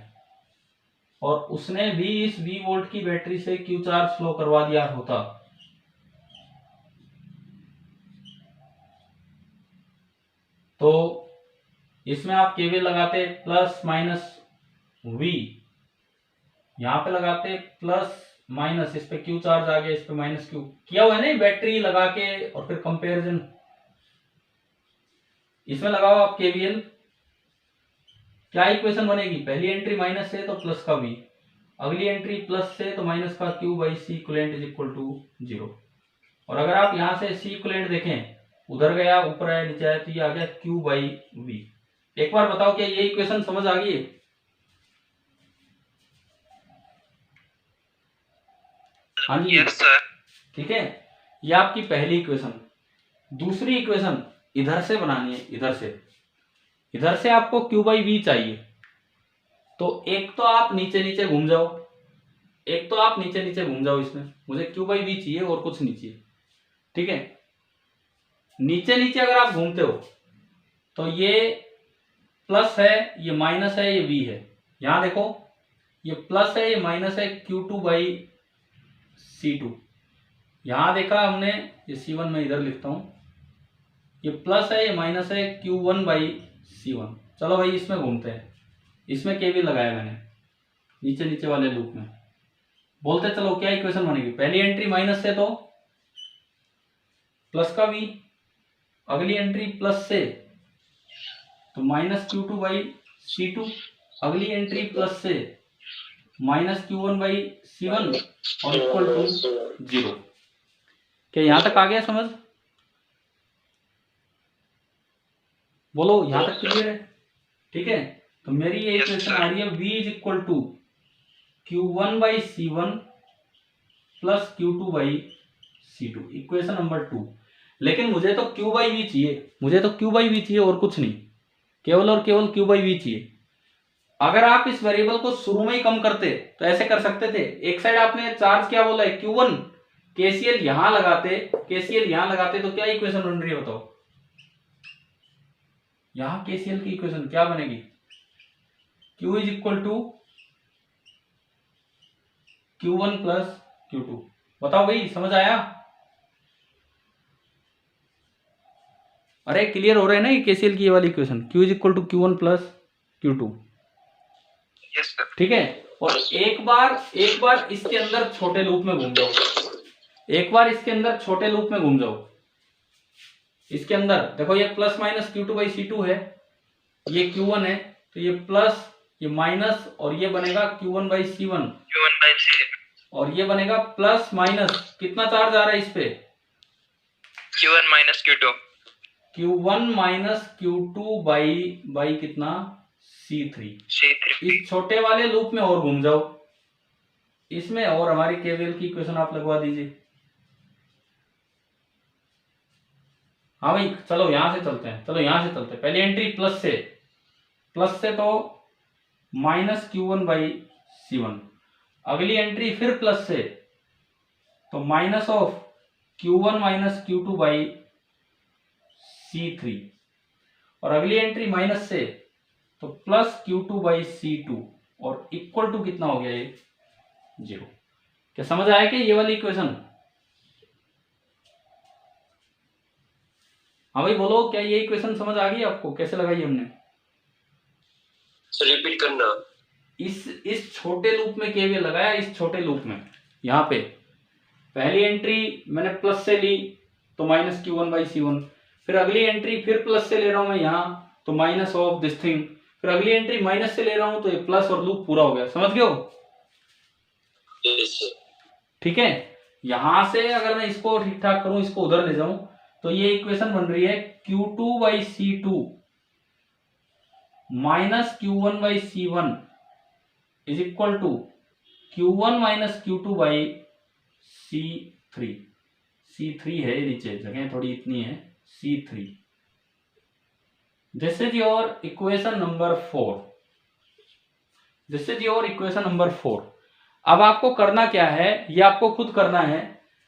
A: और उसने भी इस 20 वोल्ट की बैटरी से Q चार्ज फ्लो करवा दिया होता, तो इसमें आप KVL लगाते प्लस माइनस V, यहां पे लगाते प्लस माइनस, इस पे Q चार्ज आ गया, इस पे माइनस Q किया हुआ है ना बैटरी लगा के, और फिर कंपैरिजन। इसमें लगाओ आप KVL, क्या इक्वेशन बनेगी? पहली एंट्री माइनस से तो प्लस का V, अगली एंट्री प्लस से तो माइनस का Q by C equivalent is equal to 0। और अगर आप यहां से C इक्विवेलेंट देखें, उधर गया, ऊपर आया, नीचे आया, तो ये आ गया Q बाई V। एक बार बताओ क्या ये इक्वेशन समझ आ गई है? हाँ जी,
C: यस सर।
A: ठीक है, ये आपकी पहली इक्वेशन। दूसरी इक्वेशन इधर से बनानी है, इधर से आपको Q बाई V चाहिए। तो एक तो आप नीचे नीचे घूम जाओ, इसमें मुझे Q बाई V चाहिए और कुछ नहीं चाहिए। ठीक है, नीचे नीचे अगर आप घूमते हो तो ये प्लस है, ये माइनस है, ये V है। यहां देखो, ये प्लस है, ये माइनस है, Q2 बाई C2। यहां देखा हमने, ये C1 में इधर लिखता हूं, ये प्लस है, ये माइनस है, Q1 बाई C1। चलो भाई इसमें घूमते हैं, इसमें KVL लगाया मैंने नीचे नीचे वाले लूप में। बोलते चलो क्या इक्वेशन बनेगी? पहली एंट्री माइनस से तो प्लस का V, अगली एंट्री प्लस से तो माइनस Q2 बाई C2, अगली एंट्री प्लस से माइनस Q1 बाई C1 और इक्वल टू 0। क्या यहां तक आ गया समझ? बोलो यहां तक क्लियर है? ठीक है, तो मेरी ये इक्वेशन आ रही है V is equal to Q1 by C1 plus Q2 by C2, equation number 2। लेकिन मुझे तो Q बाई V चाहिए, और कुछ नहीं, केवल और केवल Q बाई V चाहिए। अगर आप इस वेरिएबल को शुरू में ही कम करते तो ऐसे कर सकते थे, एक साइड आपने चार्ज क्या बोला है Q1, KCL यहां लगाते तो क्या इक्वेशन बन रही है बताओ? यहां KCL की इक्वेशन क्या बनेगी? Q is equal to Q1 plus Q2। बताओ भाई समझ आया? अरे क्लियर हो रहा है ना ये KCL की ये वाली equation, Q is equal to Q1 plus Q2।
C: Yes sir.
A: ठीक है, और एक बार इसके अंदर छोटे लूप में घूम जाओ, इसके अंदर देखो, ये plus minus Q2 by C2 है, ये Q1 है, तो ये प्लस, ये माइनस, और ये बनेगा Q1 बाई C1, और ये बनेगा प्लस माइनस, कितना चार्ज आ रहा है इस पे?
C: Q1 minus Q2,
A: Q1 minus Q2 by कितना? C3। इस छोटे वाले लूप में और घूम जाओ, इसमें और हमारी KVL की इक्वेशन आप लगवा दीजिए। हाँ भाई चलो यहां से चलते हैं, पहली एंट्री प्लस से तो माइनस Q1 बाई C1। अगली एंट्री फिर प्लस से, तो minus of Q1 minus Q2 by C3। और अगली एंट्री माइनस से, तो प्लस Q2 बाई C2 और इक्वल टू कितना हो गया ये 0। क्या समझ आया कि ये वाली इक्वेशन? हाँ भाई बोलो, क्या ये इक्वेशन समझ आ गई आपको? कैसे लगाई हमने?
B: रिपीट करना।
A: इस छोटे लूप में केवीएल लगाया, इस छोटे लूप में। यहाँ पे पहली एंट्री मैंने प्लस से ली तो माइनस Q1 बाई C1, फिर अगली एंट्री फिर प्लस से ले रहा हूं मैं यहाँ, तो माइनस ऑफ दिस थिंग, फिर अगली एंट्री माइनस से ले रहा हूं तो ये प्लस, और लूप पूरा हो गया। समझ गए हो? ठीक है। यहां से अगर मैं इसको ठीक ठाक करूं, इसको उधर ले जाऊं, तो ये इक्वेशन बन रही है Q2 by C2 minus Q1 by C1 is equal to Q1 minus Q2 by C3। C3 है नीचे, जगह थोड़ी इतनी है, C3। This is your equation number 4। This is your equation number 4। अब आपको करना क्या है, ये आपको खुद करना है।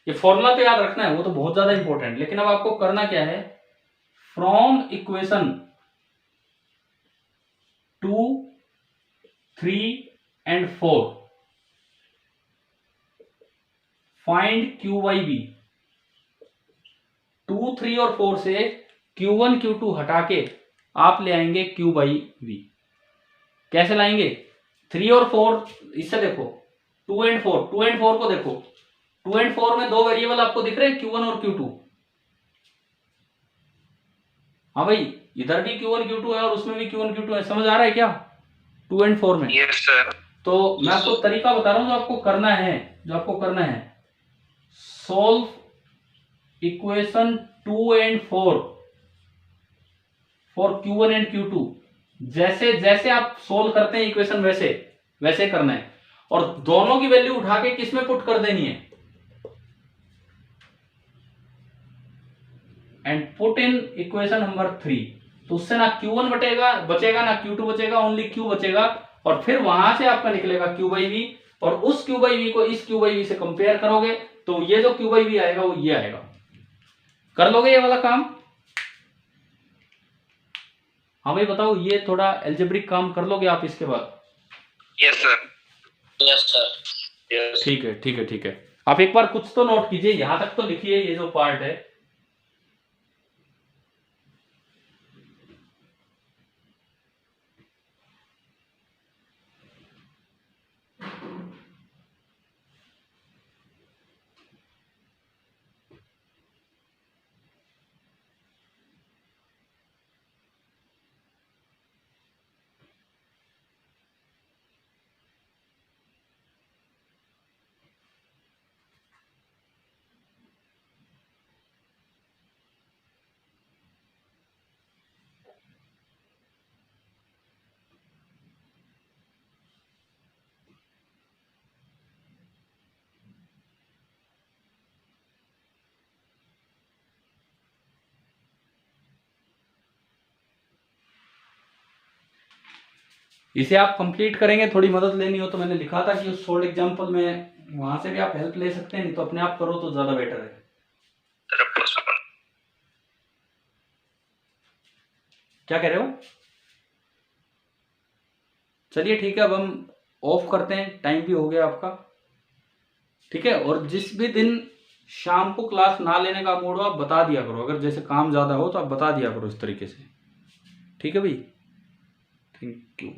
A: ये फॉर्मूला तो याद रखना है, वो तो बहुत ज्यादा इंपॉर्टेंट। लेकिन अब आपको करना क्या है, from equation 2, 3 and 4 find Q by V। 2, 3 और 4 से Q1 Q2 हटा के आप ले आएंगे Q बाई V। कैसे लाएंगे? 3 और 4 इससे देखो, 2 एंड 4, 2 एंड 4 को देखो, 2 एंड 4 में दो वेरिएबल आपको दिख रहे हैं, Q1 और Q2। हाँ भाई, इधर भी Q1 Q2 है और उसमें भी Q1 Q2 है। समझ आ रहा है क्या 2 एंड 4 में?
C: Yes sir.
A: तो मैं आपको तरीका बता रहा हूं, जो आपको करना है, solve equation 2 and 4 for Q1 and Q2। जैसे जैसे आप सोल्व करते हैं इक्वेशन, वैसे करना है, और दोनों की वैल्यू उठा के किस में पुट कर देनी है, and put in equation number 3। तो उससे ना Q1 बचेगा ना Q2 बचेगा, ओनली Q बचेगा। और फिर वहां से आपका निकलेगा Q बाई V, और उस Q बाई V को इस Q बाई V से कंपेयर करोगे तो ये जो Q बाई V आएगा वो ये आएगा। कर लोगे ये वाला काम? हाँ भाई बताओ, ये थोड़ा एल्जेब्रिक काम कर लोगे आप इसके बाद?
C: Yes sir.
B: Yes sir.
A: ठीक है। आप एक बार कुछ तो नोट कीजिए, यहां तक तो लिखिए ये जो पार्ट है। इसे आप कंप्लीट करेंगे, थोड़ी मदद लेनी हो तो मैंने लिखा था कि उस सोल्ड एग्जांपल में, वहां से भी आप हेल्प ले सकते हैं, नहीं तो अपने आप करो तो ज्यादा बेटर है। क्या कह रहे हो? चलिए ठीक है, अब हम ऑफ करते हैं, टाइम भी हो गया आपका। ठीक है, और जिस भी दिन शाम को क्लास ना लेने का मूड हो आप बता दिया करो, अगर जैसे काम ज्यादा हो तो आप बता दिया करो इस तरीके से। ठीक है भाई, थैंक यू।